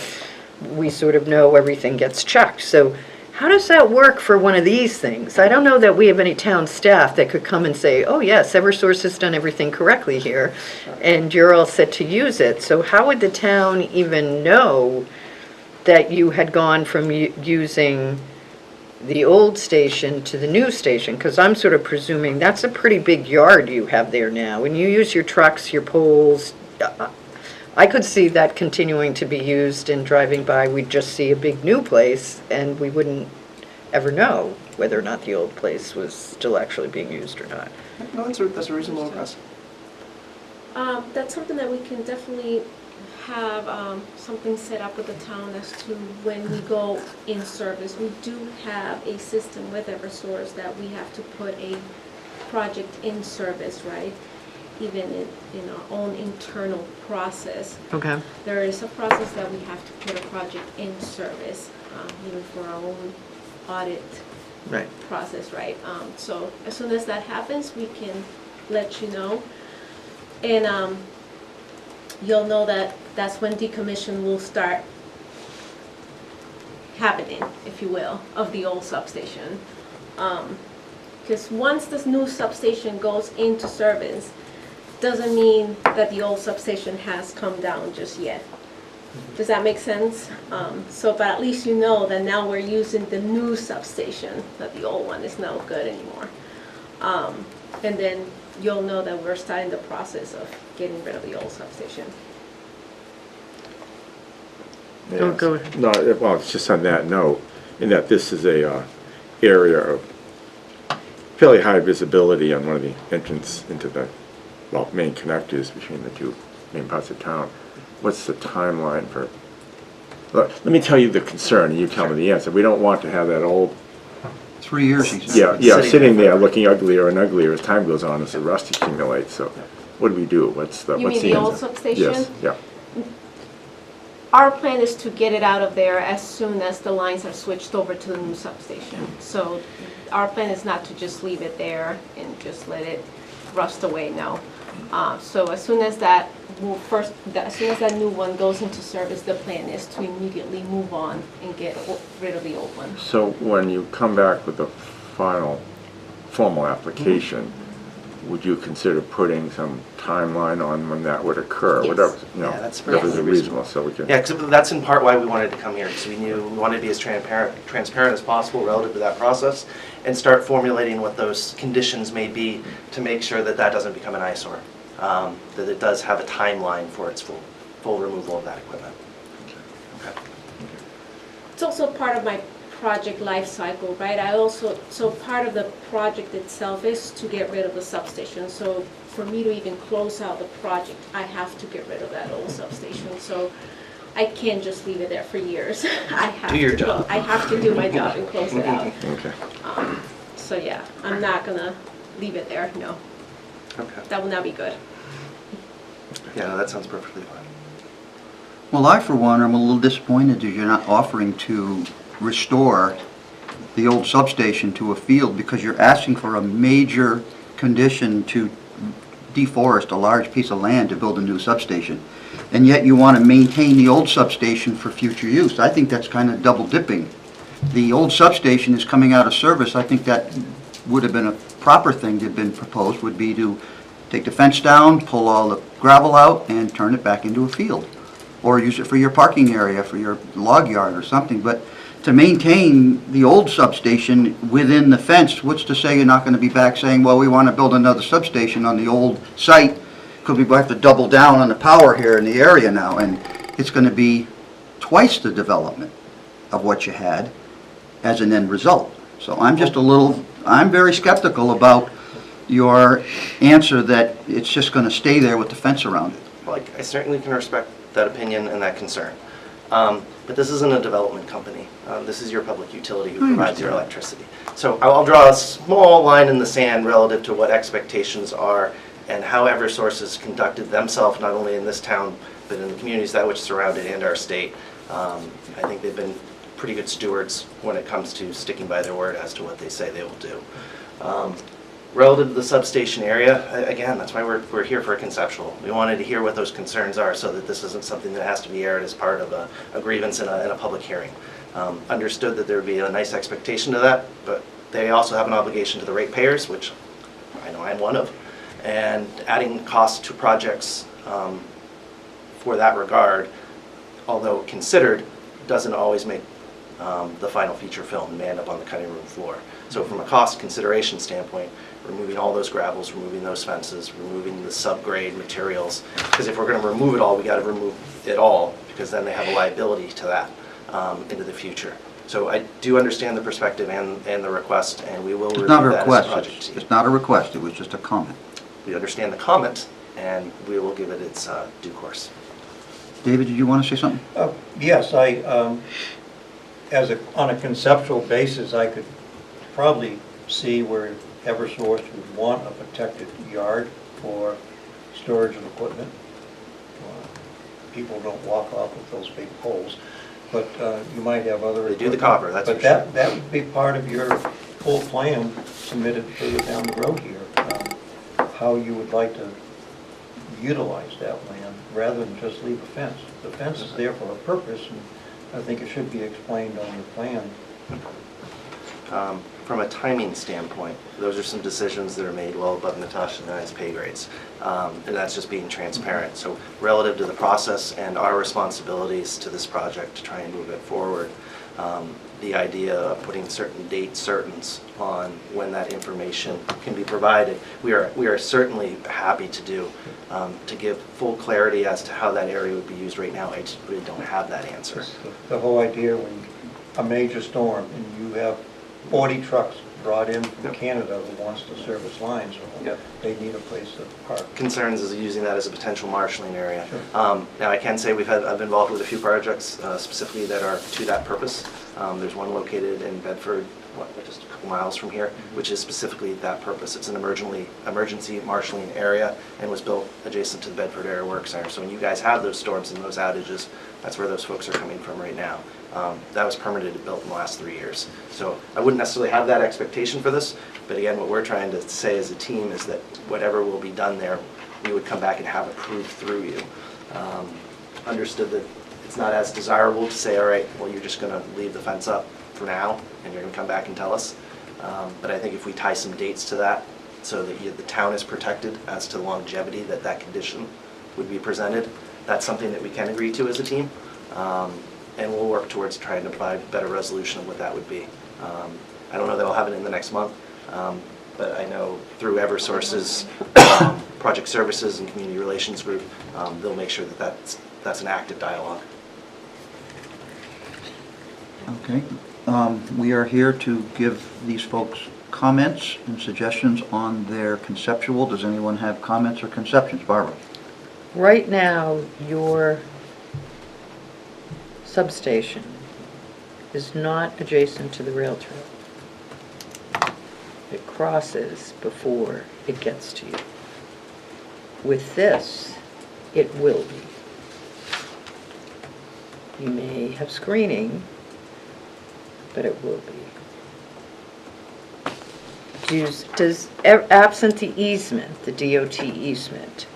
we sort of know everything gets checked. So how does that work for one of these things? I don't know that we have any town staff that could come and say, oh yes, Eversource has done everything correctly here, and you're all set to use it. So how would the town even know that you had gone from using the old station to the new station? Because I'm sort of presuming that's a pretty big yard you have there now. When you use your trucks, your poles, I could see that continuing to be used, and driving by, we'd just see a big new place, and we wouldn't ever know whether or not the old place was still actually being used or not. No, that's a reasonable request. That's something that we can definitely have something set up with the town as to when we go in service. We do have a system with Eversource that we have to put a project in service, right? Even in our own internal process. Okay. There is a process that we have to put a project in service, even for our own audit Right. process, right? So as soon as that happens, we can let you know. And you'll know that that's when decommission will start happening, if you will, of the old substation. Because once this new substation goes into service, doesn't mean that the old substation has come down just yet. Does that make sense? But at least you know that now we're using the new substation, that the old one is not good anymore. And then you'll know that we're starting the process of getting rid of the old substation. Go. No, well, it's just on that note, in that this is a area of fairly high visibility on one of the entrance into the, well, main connectors between the two main parts of town. What's the timeline for, let me tell you the concern, and you tell me the answer. We don't want to have that old, 3 years, he said. sitting there looking uglier and uglier as time goes on as the rust accumulates. So what do we do? What's the You mean answer? the old substation? Yes, yeah. Our plan is to get it out of there as soon as the lines are switched over to the new substation. So our plan is not to just leave it there and just let it rust away, no. So as soon as that new one goes into service, the plan is to immediately move on and get rid of the old one. So when you come back with the final formal application, would you consider putting some timeline on when that would occur? Yes. Whatever, you know, Yeah, that's whatever's perfectly reasonable, so we can. Yeah, because that's in part why we wanted to come here, because we knew we wanted to be as transparent as possible relative to that process and start formulating what those conditions may be to make sure that that doesn't become an eyesore, that it does have a timeline for its full removal of that equipment. Okay. It's also part of my project life cycle, right? So part of the project itself is to get rid of the substation. So for me to even close out the project, I have to get rid of that old substation. So I can't just leave it there for years. I have Do your to job. I have to do my job and close it out. Okay. So yeah, I'm not gonna leave it there, no. Okay. That will not be good. Yeah, no, that sounds perfectly fine. Well, I, for one, am a little disappointed that you're not offering to restore the old substation to a field, because you're asking for a major condition to deforest a large piece of land to build a new substation. And yet you want to maintain the old substation for future use. I think that's kind of double dipping. The old substation is coming out of service. I think that would have been a proper thing that had been proposed, would be to take the fence down, pull all the gravel out, and turn it back into a field. Or use it for your parking area, for your log yard or something. But to maintain the old substation within the fence, what's to say you're not going to be back saying, well, we want to build another substation on the old site, because we have to double down on the power here in the area now, and it's going to be twice the development of what you had as an end result. So I'm very skeptical about your answer that it's just going to stay there with the fence around it. Well, I certainly can respect that opinion and that concern. But this isn't a development company. This is your public utility who provides your electricity. So I'll draw a small line in the sand relative to what expectations are and how Eversource has conducted themselves, not only in this town, but in the communities that which surround it and our state. I think they've been pretty good stewards when it comes to sticking by their word as to what they say they will do. Relative to the substation area, again, that's why we're here for a conceptual. We wanted to hear what those concerns are so that this isn't something that has to be aired as part of a grievance in a public hearing. Understood that there would be a nice expectation to that, but they also have an obligation to the ratepayers, which I know I'm one of, and adding costs to projects for that regard, although considered, doesn't always make the final feature film and may end up on the cutting room floor. So from a cost consideration standpoint, removing all those gravels, removing those fences, removing the subgrade materials, because if we're going to remove it all, we got to remove it all, because then they have a liability to that into the future. So I do understand the perspective and the request, and we will review that as a project team. It's not a request, it was just a comment. We understand the comment, and we will give it its due course. David, did you want to say something? Yes, on a conceptual basis, I could probably see where Eversource would want a protected yard for storage of equipment. People don't walk off with those big poles, but you might have other. They do the copper, that's for But sure. that would be part of your full plan submitted further down the road here, how you would like to utilize that land rather than just leave a fence. The fence is there for a purpose, and I think it should be explained on your plan. From a timing standpoint, those are some decisions that are made well above Natasha and I's pay grades. And that's just being transparent. So relative to the process and our responsibilities to this project to try and move it forward, the idea of putting certain date certains on when that information can be provided, we are certainly happy to do. To give full clarity as to how that area would be used right now, I just really don't have that answer. The whole idea when a major storm and you have 40 trucks brought in from Canada who wants to service lines, so they need a place to park. Concerns is using that as a potential marshalling area. Sure. Now I can say I've been involved with a few projects specifically that are to that purpose. There's one located in Bedford, just a couple miles from here, which is specifically that purpose. It's an emergency marshalling area and was built adjacent to the Bedford Area Work Center. So when you guys have those storms and those outages, that's where those folks are coming from right now. That was permitted and built in the last 3 years. So I wouldn't necessarily have that expectation for this, but again, what we're trying to say as a team is that whatever will be done there, we would come back and have approved through you. Understood that it's not as desirable to say, all right, well, you're just going to leave the fence up for now, and you're going to come back and tell us. But I think if we tie some dates to that, so that the town is protected as to longevity, that condition would be presented, that's something that we can agree to as a team. And we'll work towards trying to provide a better resolution of what that would be. I don't know that I'll have it in the next month, but I know through Eversource's project services and community relations group, they'll make sure that that's an active dialogue. Okay. We are here to give these folks comments and suggestions on their conceptual. Does anyone have comments or conceptions? Barbara? Right now, your substation is not adjacent to the rail trail. It crosses before it gets to you. With this, it will be. You may have screening, but it will be. Does absent the easement, the DOT easement,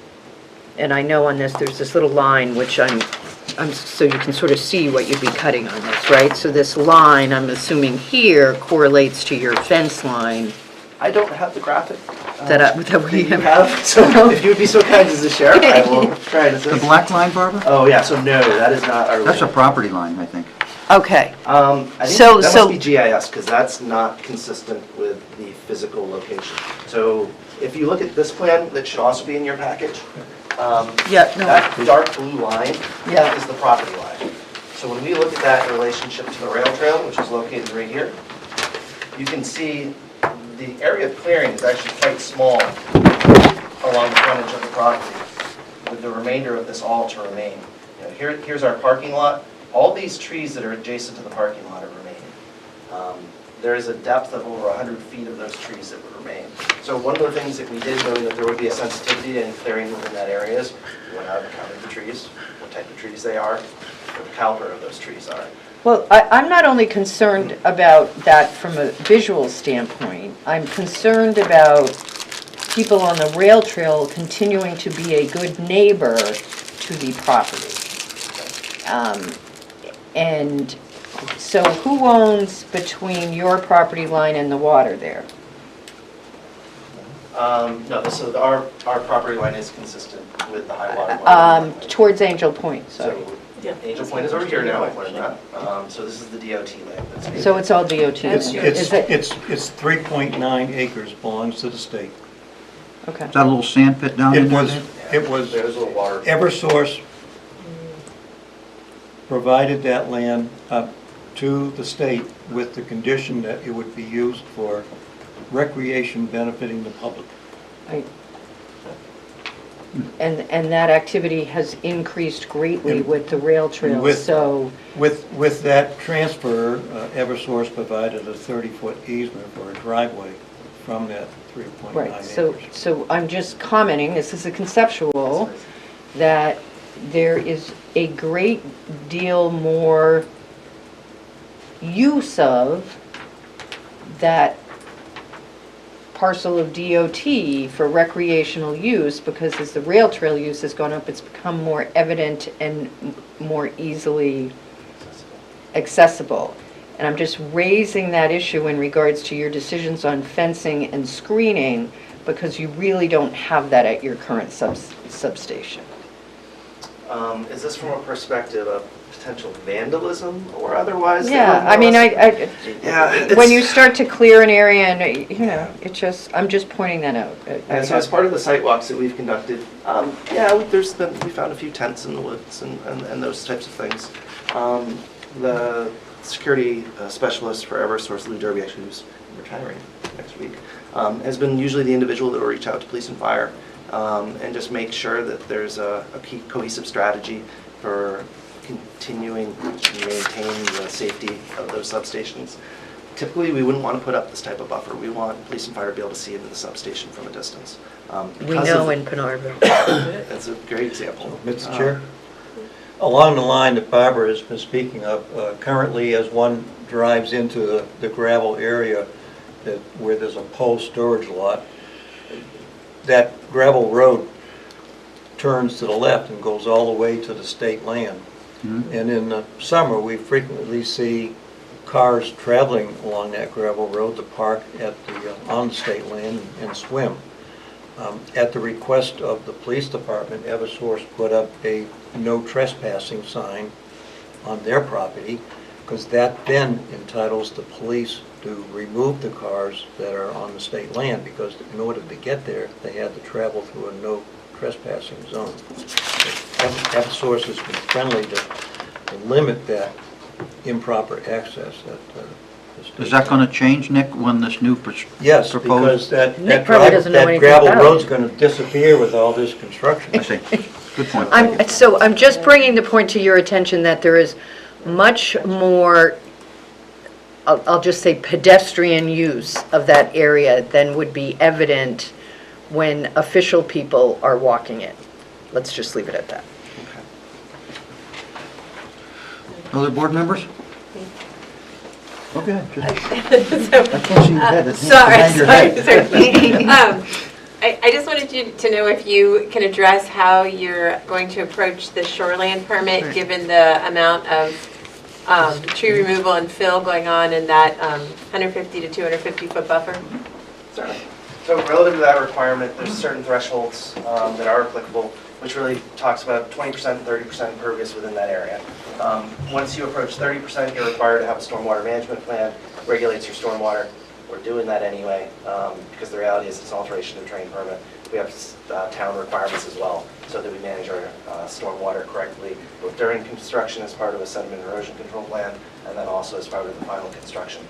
and I know on this, there's this little line which I'm so you can sort of see what you'd be cutting on this, right? So this line, I'm assuming here, correlates to your fence line. I don't have the graphic That we you have, so if you would be so kind as to share, I will try to assist. The black line, Barbara? Oh, yeah, so no, that is not our. That's a property line, I think. Okay. I think So- that so- must be GIS, because that's not consistent with the physical location. So if you look at this plan, that should also be in your package. Yeah, no. That dark blue line Yeah. is the property line. So when we look at that in relationship to the rail trail, which is located right here, you can see the area of clearing is actually quite small along the frontage of the property, with the remainder of this all to remain. You know, here's our parking lot. All these trees that are adjacent to the parking lot are remaining. There is a depth of over 100 feet of those trees that would remain. So one of the things that we did, knowing that there would be a sensitivity to any clearing within that area, is we went out and counted the trees, what type of trees they are, what the caliber of those trees are. Well, I'm not only concerned about that from a visual standpoint, I'm concerned about people on the rail trail continuing to be a good neighbor to the property. And so who owns between your property line and the water there? No, so our property line is consistent with the high water line. Towards Angel Point, sorry. So Angel Point is over here now, I pointed that. So this is the DOT land that's being. So it's all DOT? It's Is it? 3.9 acres belongs to the state. Okay. Is that a little sand pit down in It there? was, it was, There's a little water. Eversource provided that land up to the state with the condition that it would be used for recreation benefiting the public. Right. And that activity has increased greatly And- with the rail trail, with- so, With that transfer, Eversource provided a 30-foot easement for a driveway from that 3.9 right, acres. so I'm just commenting, this is a conceptual, that there is a great deal more use of that parcel of DOT for recreational use, because as the rail trail use has gone up, it's become more evident and more easily accessible. And I'm just raising that issue in regards to your decisions on fencing and screening, because you really don't have that at your current substation. Is this from a perspective of potential vandalism or otherwise? Yeah, I mean, Yeah, when you start to clear an area and, you know, I'm just pointing that out. And so as part of the site walks that we've conducted, we found a few tents in the woods and those types of things. The security specialist for Eversource, Lou Derby, actually, who's retiring next week, has been usually the individual that will reach out to police and fire and just make sure that there's a cohesive strategy for continuing to maintain the safety of those substations. Typically, we wouldn't want to put up this type of buffer. We want police and fire to be able to see into the substation from a distance. We know in Penarville. That's a great example. Mr. Chair? Along the line that Barbara has been speaking of, currently as one drives into the gravel area where there's a pole storage lot, that gravel road turns to the left and goes all the way to the state land. And in the summer, we frequently see cars traveling along that gravel road to park at on the state land and swim. At the request of the police department, Eversource put up a no trespassing sign on their property, because that then entitles the police to remove the cars that are on the state land, because in order to get there, they had to travel through a no trespassing zone. Eversource has been friendly to limit that improper access at the state. Is that going to change, Nick, when this new Yes, proposed? because that Nick probably doesn't know anything gravel about it. road's going to disappear with all this construction. I see. Good point. Thank you. So I'm just bringing the point to your attention that there is much more, I'll just say pedestrian use of that area than would be evident when official people are walking it. Let's just leave it at that. Other board members? Okay. So- I can't see your head. It's Sorry. behind your head. I just wanted you to know if you can address how you're going to approach the shoreline permit, given the amount of tree removal and fill going on in that 150 to 250 foot buffer. Certainly. So relative to that requirement, there's certain thresholds that are applicable, which really talks about 20%, 30% impervious within that area. Once you approach 30%, you're required to have a stormwater management plan, regulates your stormwater. We're doing that anyway, because the reality is it's an alteration of the terrain permit. We have town requirements as well, so that we manage our stormwater correctly, both during construction as part of a sediment erosion control plan, and then also as part of the final construction.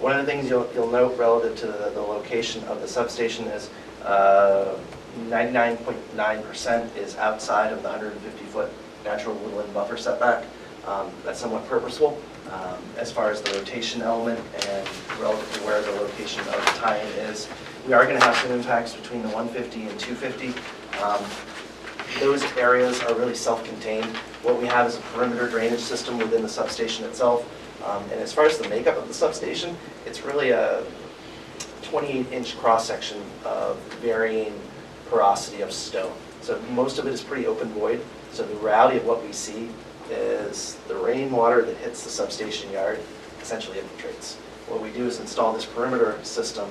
One of the things you'll note relative to the location of the substation is 99.9% is outside of the 150-foot natural woodland buffer setback. That's somewhat purposeful. As far as the rotation element and relative to where the location of the tie-in is, we are going to have some impacts between the 150 and 250. Those areas are really self-contained. What we have is a perimeter drainage system within the substation itself. And as far as the makeup of the substation, it's really a 28-inch cross-section of varying porosity of stone. So most of it is pretty open void. So the reality of what we see is the rainwater that hits the substation yard essentially infiltrates. What we do is install this perimeter system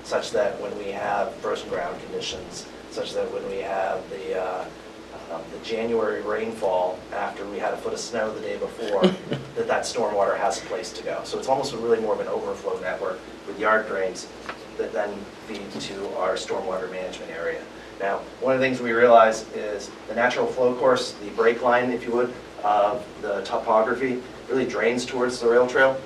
such that when we have frozen ground conditions, such that when we have the January rainfall after we had a foot of snow the day before, that stormwater has a place to go. So it's almost really more of an overflow network with yard drains that then feed to our stormwater management area. Now, one of the things we realize is the natural flow course, the break line, if you would, of the topography really drains towards the rail trail.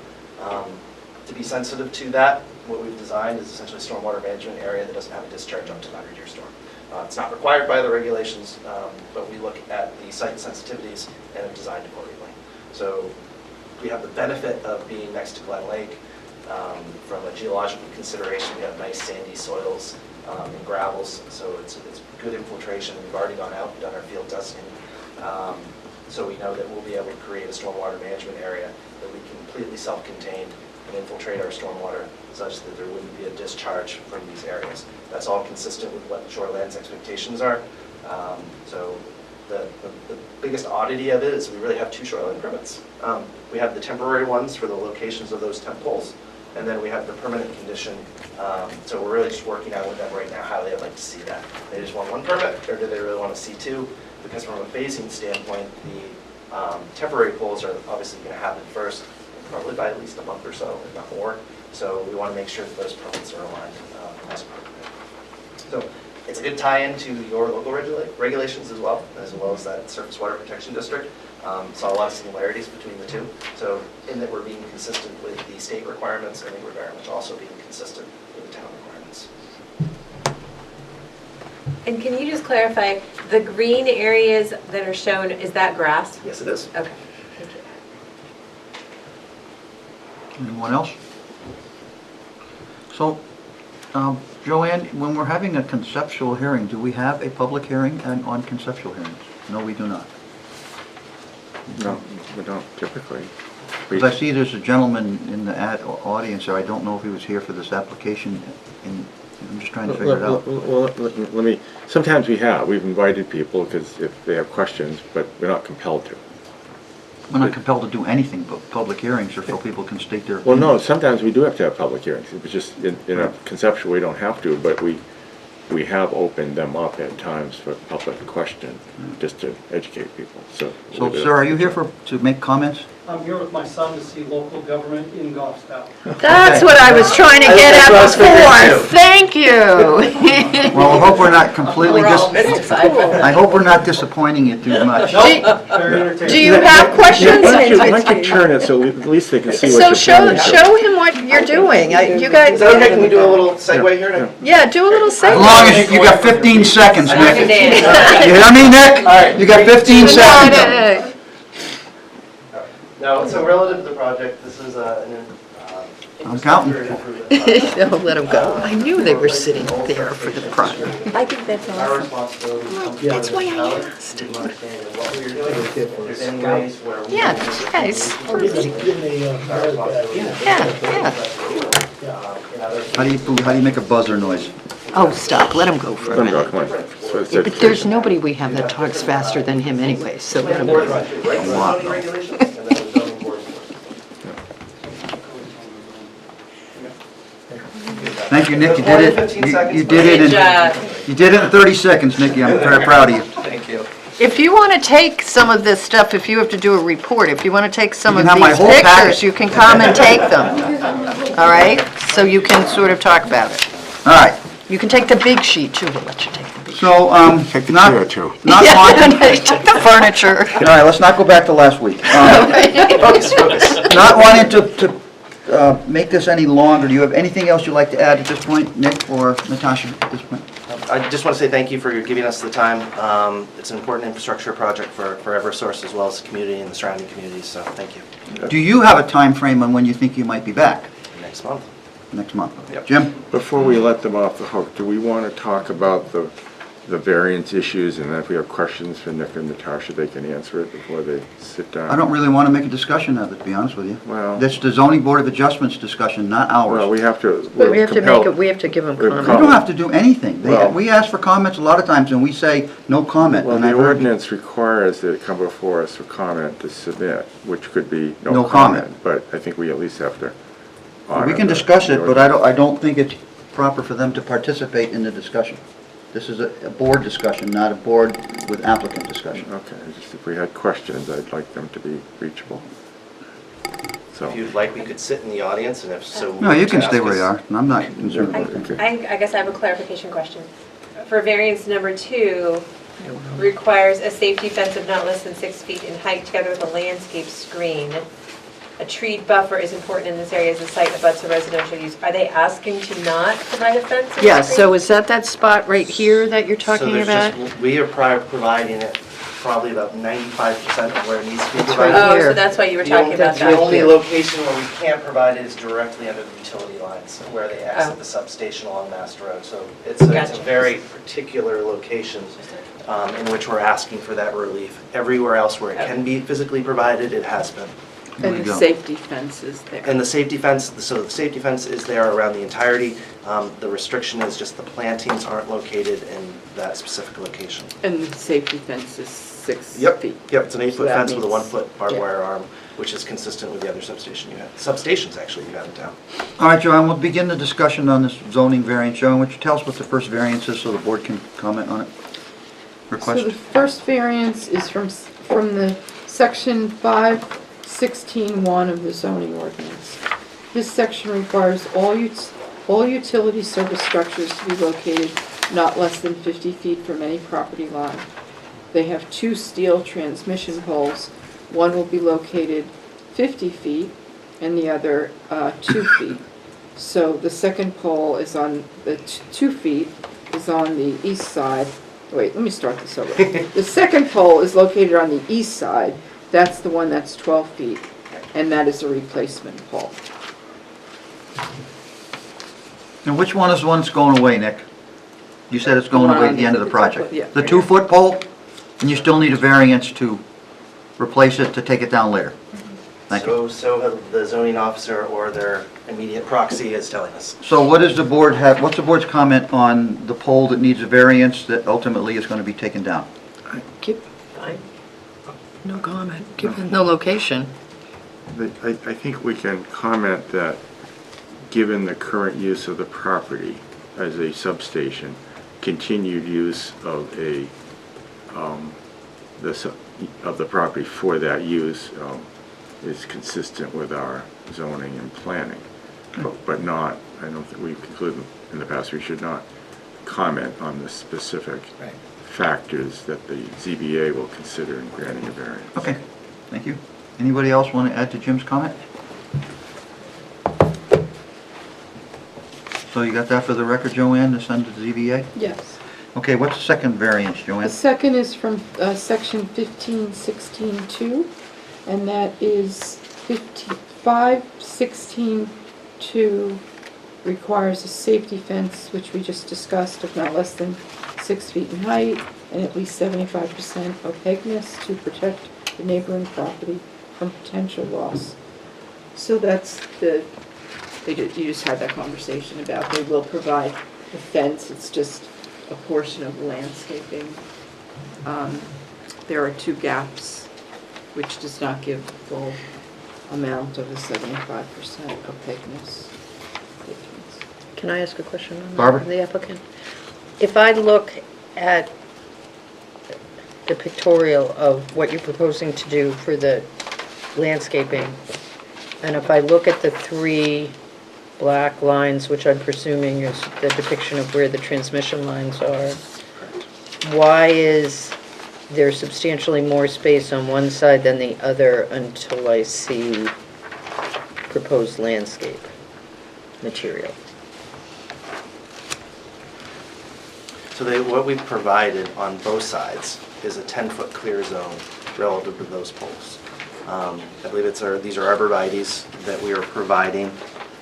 To be sensitive to that, what we've designed is essentially a stormwater management area that doesn't have a discharge up to the 100-year storm. It's not required by the regulations, but we look at the site sensitivities and have designed accordingly. So we have the benefit of being next to Glen Lake. From a geological consideration, we have nice sandy soils and gravels, so it's good infiltration. We've already gone out and done our field testing. So we know that we'll be able to create a stormwater management area that we can completely self-contained and infiltrate our stormwater such that there wouldn't be a discharge from these areas. That's all consistent with what Shoreland's expectations are. So the biggest oddity of it is we really have two shoreline permits. We have the temporary ones for the locations of those temp poles, and then we have the permanent condition. So we're really just working out with them right now how they'd like to see that. They just want one permit, or do they really want to see two? Because from a phasing standpoint, the temporary poles are obviously going to happen first, probably by at least a month or so, if not more. So we want to make sure that those permits are aligned as appropriate. So it's a good tie-in to your local regulations as well as that Surface Water Protection District. Saw a lot of similarities between the two. So in that we're being consistent with the state requirements, I think we're very much also being consistent with the town requirements. And can you just clarify, the green areas that are shown, is that grass? Yes, it is. Okay. Thank you. Anyone else? So, Joanne, when we're having a conceptual hearing, do we have a public hearing on conceptual hearings? No, we do not. No, we don't typically. Because I see there's a gentleman in the audience there, I don't know if he was here for this application, and I'm just trying to figure it out. Well, let me, sometimes we've invited people because if they have questions, but we're not compelled to. We're not compelled to do anything but public hearings, or so people can state their Well, opinion. no, sometimes we do have to have public hearings. It's just, in a conceptual, we don't have to, but we have opened them up at times for public question, just to educate people, so. So, sir, are you here to make comments? I'm here with my son to see local government in Goffstown. That's what I was trying to get at before. Thank you. Well, I hope we're not completely I hope we're not disappointing you too much. Very entertaining. Do you have questions? Why don't you turn it so at least they can see what So you're saying? show him what you're doing. You guys. Is that okay? Can we do a little segue here? Yeah, do a little As segue. long as you got 15 seconds, Nick. You hear me, Nick? You got 15 seconds. No, so relative to the project, this is an I'm counting. Don't let him go. I knew they were sitting there for the project. I think that's Our awesome. responsibility comes That's from why the I town, asked. to understand what we're doing. If there's any ways where we Yeah, can guys. Give me a Our responsibility. Yeah. How do you make a buzzer noise? Oh, stop. Let him go for a Let me go, minute. come on. So it's Yeah, but there's nobody we have that talks faster than him anyway, so let him go. lot, though. Regulations, and then the zoning board enforcement. Thank you, Nick, you did it. You did it Good job. you did it in 30 seconds, Nicky, I'm very proud of you. Thank you. If you want to take some of this stuff, if you have to do a report, if you want to take some You of can have my these whole packet. pictures, you can come and take them. All right? So you can sort of talk about it. All right, You can take the big sheet too, we'll let you take the big sheet. so, Take the not, chair too. not wanting, Take the furniture. all right, let's not go back to last week. Not wanting to make this any longer, do you have anything else you'd like to add at this point, Nick or Natasha, at this point? I just want to say thank you for giving us the time. It's an important infrastructure project for Eversource as well as the community and the surrounding communities, so thank you. Do you have a time frame on when you think you might be back? Next month. Next month? Yep. Jim? Before we let them off the hook, do we want to talk about the variance issues, and then if we have questions for Nick and Natasha, they can answer it before they sit down? I don't really want to make a discussion of it, to be honest with you. Well- That's the zoning board of adjustments discussion, not ours. Well, we have to, But we we're have to make compelled. it, we have to give them We're comment. We don't have to do anything. Well- We ask for comments a lot of times, and we say, no comment. Well, And the I've heard- ordinance requires that it come before us for comment to submit, which could be No no comment. comment, but I think we at least have to honor We can the- discuss the it, but I don't think it's proper for them to participate in the discussion. This is a board discussion, not a board with applicant discussion. Okay, just if we had questions, I'd like them to be reachable. So, If you'd like, we could sit in the audience, and if so. No, you can ask stay where us- you are. I'm not concerned about it. I guess I have a clarification question. For variance number 2, requires a safety fence of not less than 6 feet in height together with a landscape screen. a tree buffer is important in this area as a site abuts a residential use. Are they asking to not provide a fence? or Yeah, screen? so is that spot right here that you're So talking there's about? we are providing it probably about 95% of where it needs to be That's provided. right Oh, here. so that's why you were The talking only- about The that. only location where we can't provide it is directly under the utility lines, where they Oh. exit the substation along Master Road. So it's a Gotcha. very particular location in which we're asking for that relief. Everywhere else where it can be physically provided, it has been. There we And the go. safety fence is there. And the safety fence, so the safety fence is there around the entirety. The restriction is just the plantings aren't located in that specific location. And the safety fence is 6 Yep, feet. yep, it's an So 8-foot that fence with a means- 1-foot barbed yeah. wire arm, which is consistent with the other substations actually you have in town. All right, Joanne, we'll begin the discussion on this zoning variance. Joanne, would you tell us what the first variance is so the board can comment on it? So Request? the first variance is from the section 516(1) of the zoning ordinance. This section requires all utility service structures to be located not less than 50 feet from any property line. They have 2 steel transmission poles. One will be located 50 feet and the other 2 feet. So the second pole is on, the 2 feet is on the east side. Wait, let me start this over. The second pole is located on the east side. That's the one that's 12 feet, and that is a replacement pole. And which one is the one that's going away, Nick? You said it's going The one away at on the end of the the project. yeah, The right 2-foot pole, and you still need a variance to replace it to take it down later. Thank you. So the zoning officer or their immediate proxy is telling us. So what does the board have, what's the board's comment on the pole that needs a variance that ultimately is going to be taken down? Fine. No comment, given the location. I think we can comment that, given the current use of the property as a substation, continued use of of the property for that use is consistent with our zoning and planning. But not, I don't think we've concluded in the past, we should not comment on the specific Right. factors that the ZBA will consider in granting a variance. Okay, thank you. Anybody else want to add to Jim's comment? So you got that for the record, Joanne, to send to the ZBA? Yes. Okay, what's the second variance, The Joanne? second is from section 1516(2), and that is 516(2) requires a safety fence, which we just discussed, of not less than 6 feet in height and at least 75% opaqueness to protect the neighboring property from potential loss. So that's you just had that conversation about they will provide the fence, it's just a portion of the landscaping. There are 2 gaps, which does not give the full amount of the 75% opaqueness difference. Can I ask a question on that? Barbara? The applicant? If I look at the pictorial of what you're proposing to do for the landscaping, and if I look at the 3 black lines, which I'm presuming is the depiction of where the transmission lines are, why is there substantially more space on one side than the other until I see proposed landscape material? So what we've provided on both sides is a 10-foot clear zone relative to those poles. I believe these are arborvitaes that we are providing.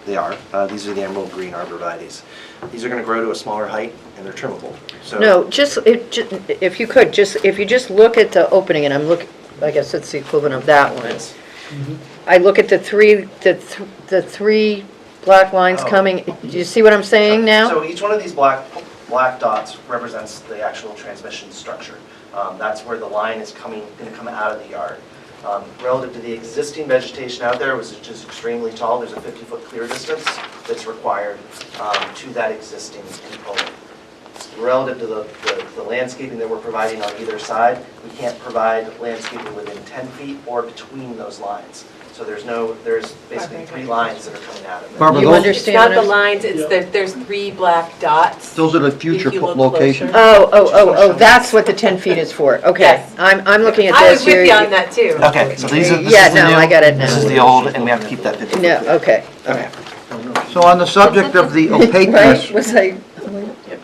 They are. These are the emerald green arborvitaes. These are going to grow to a smaller height and they're trimmable. So No, if you could, if you just look at the opening, and I guess it's the equivalent of that one. it's- I look at the three black lines Oh. coming, do you see what I'm saying now? So each one of these black dots represents the actual transmission structure. That's where the line is going to come out of the yard. Relative to the existing vegetation out there, which is extremely tall, there's a 50-foot clear distance that's required to that existing component. relative to the landscaping that we're providing on either side, we can't provide landscaping within 10 feet or between those lines. So there's basically 3 lines that are coming out of it. Barbara, You those, understand It's not what the I'm- lines, it's there's 3 black dots. those are the future If you look locations. closer. Oh, that's what the 10 feet is for. Okay. Yes. I'm looking at I was this. with You're- you on that too. Okay, so this Yeah, is the no, new, I got it now. this is the old, and we have to keep that 50. No, okay. Okay. So on the subject of the Right? opaqueness, Was I?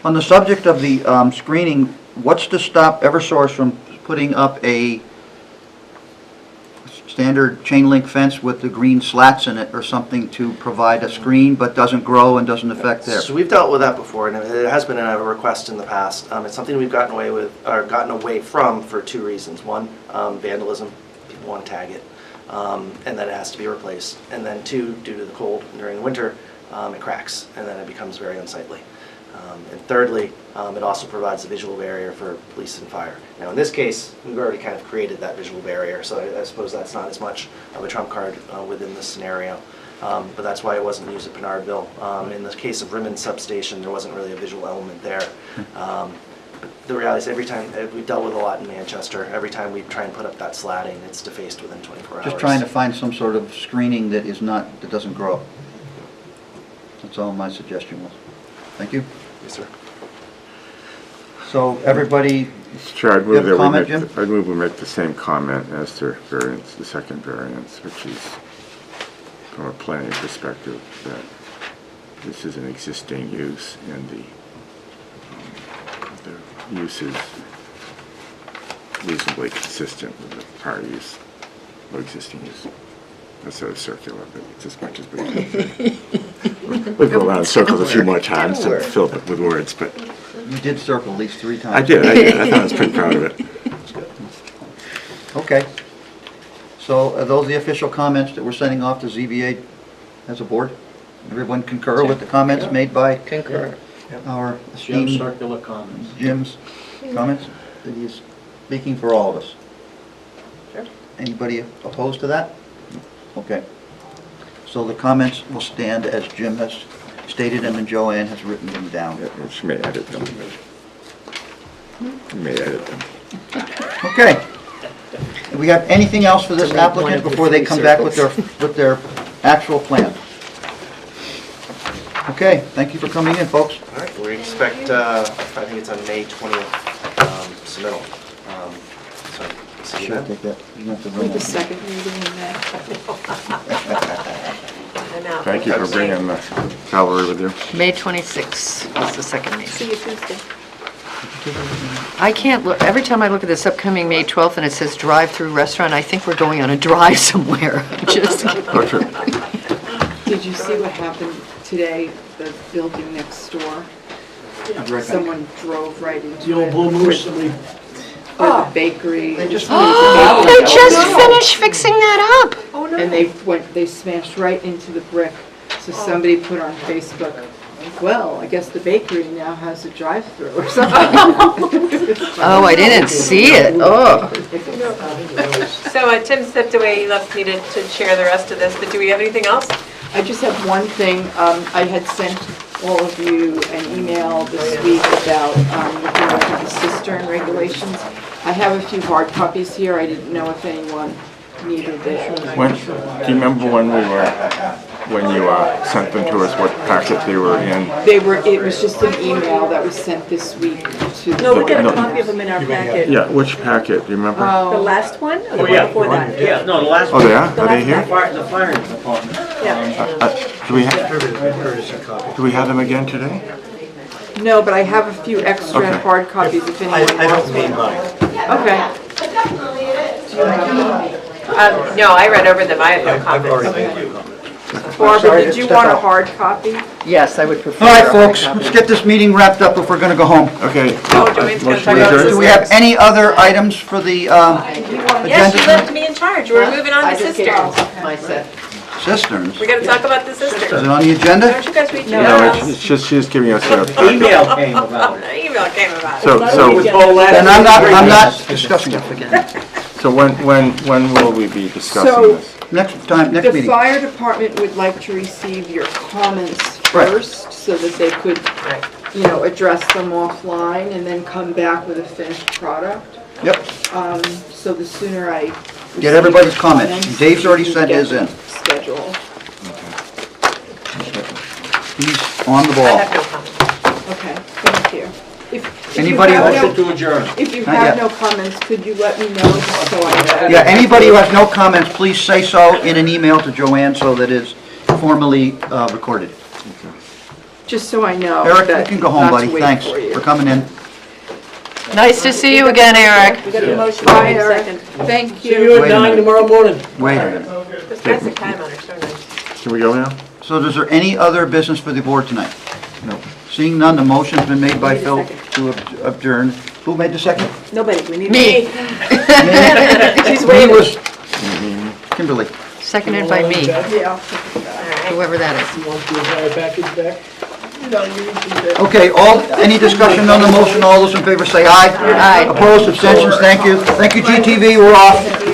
on the subject of the screening, what's to stop Eversource from putting up a standard chain link fence with the green slats in it or something to provide a screen but doesn't grow and doesn't affect there? So we've dealt with that before, and it has been a request in the past. It's something we've gotten away from for 2 reasons. One, vandalism, people want to tag it, and then it has to be replaced. And then 2, due to the cold during the winter, it cracks, and then it becomes very unsightly. And thirdly, it also provides a visual barrier for police and fire. Now, in this case, we've already kind of created that visual barrier, so I suppose that's not as much of a trump card within this scenario. But that's why it wasn't used at Pinardville. In the case of Rimmon Substation, there wasn't really a visual element there. But the reality is, every time, we've dealt with a lot in Manchester, every time we try and put up that slatting, it's defaced within 24 hours. Just trying to find some sort of screening that doesn't grow. That's all my suggestion was. Thank you. Yes, sir. So everybody, Mr. Chair, You have a comment, Jim? I'd move we make the same comment as to variance, the second variance, which is from a planning perspective, that this is an existing use and the use is reasonably consistent with the prior use or existing use. That's sort of circular, but it's as much as we can. We've gone around in circles a few more times to fill it with words, but you did circle at least 3 times. I did. I thought I was pretty proud of it. Okay. So are those the official comments that we're sending off to ZBA as a board? Everyone concur with the comments made by Concur. our Jim, esteemed circular comments. Jim's comments? That he's speaking for all of us. Sure. Anybody opposed to that? Okay. So the comments will stand as Jim has stated and then Joanne has written them down. She may edit them. You may edit them. Okay. Do we have anything else for this To make one applicant of the before they 3 come back with circles. their actual plan? Okay, thank you for coming in, folks. All right, we expect, I think it's on May 20th, submittal. So, see you Sure, then. take that. You have to run The that. second reading in that. I'm out. Thank you for bringing the cavalry with you. May 26th is the second meeting. See you Tuesday. I can't look, every time I look at this upcoming May 12th and it says drive-through restaurant, I think we're going on a drive somewhere. Just, Oh, true. Did you see what happened today, the building next door? Right. Someone drove right into The old it. Blue Moose, somebody, Or the bakery. They just- oh, they just finished fixing that up. And they smashed right into the brick. So somebody put on Facebook, well, I guess the bakery now has a drive-through or something. Oh, I didn't see it. Oh. So Tim stepped away, he left me to share the rest of this, but do we have anything else? I just have one thing. I had sent all of you an email this week about looking into the cistern regulations. I have a few hard copies here. I didn't know if anyone needed it. When, do you remember when you sent them to us, what packet they were in? It was just an email that was sent this week to the No, we got No. a copy of them in our packet. Yeah, which packet, do you remember? The last one or the one before that? Yeah, no, the last Oh, they are? Are they here? the fire department. Do we have them again today? No, but I have a few extra Okay. hard copies if anyone I wants don't need one. mine. Okay. No, I read over them, I have no I've already comments. made you comments. Barbara, did you want a hard copy? Yes, I would prefer. All right, a hard folks, copy. let's get this meeting wrapped up if we're going to go home. Okay. Oh, Joanne's gonna Motion talk about adjourned. Do we have any other items for the Yes, agenda? you left me in charge, we're moving on I to just gave cisterns. my set. Cisterns? We gotta talk about the Is it cisterns. on the agenda? Don't you guys reach No, out? it's just, she's giving us a. Email came about it. An email came about it. So, Then I'm not discussing it. so when will we be discussing So- this? Next The meeting. fire department would like to receive your comments Right. first so that they could address them offline and then come back with a finished product. Yep, So the sooner I get everybody's comments. Dave's already sent his in. Schedule. He's on the I ball. have no comment. Okay, thank you. If you Anybody have else? no- Motion to adjourn. If you Not have yet. no comments, could you let me know just so I... Yeah, anybody who has no comments, please say so in an email to Joanne so that it's formally recorded. Just so I know. Eric, you that can go home, not to buddy. wait Thanks for you. for coming in. Nice to see you again, Eric. We got a motion, Bye, wait a Eric. second. Thank See you you. at Wait a 9 minute. tomorrow morning. Wait a minute. Those classic time on are so nice. Can we go now? So is there any other business for the board tonight? No. Seeing none, the motion's been made by We need a Phil second. to adjourn. Who made the second? Nobody, we need. Me. She's Me waiting. was Kimberly. Seconded by me, Yeah. whoever that is. You want the entire package back? Okay, any discussion on the motion? All those in favor say aye. Aye. Opposed, abstentions, thank you. Thank you, GTV, we're off.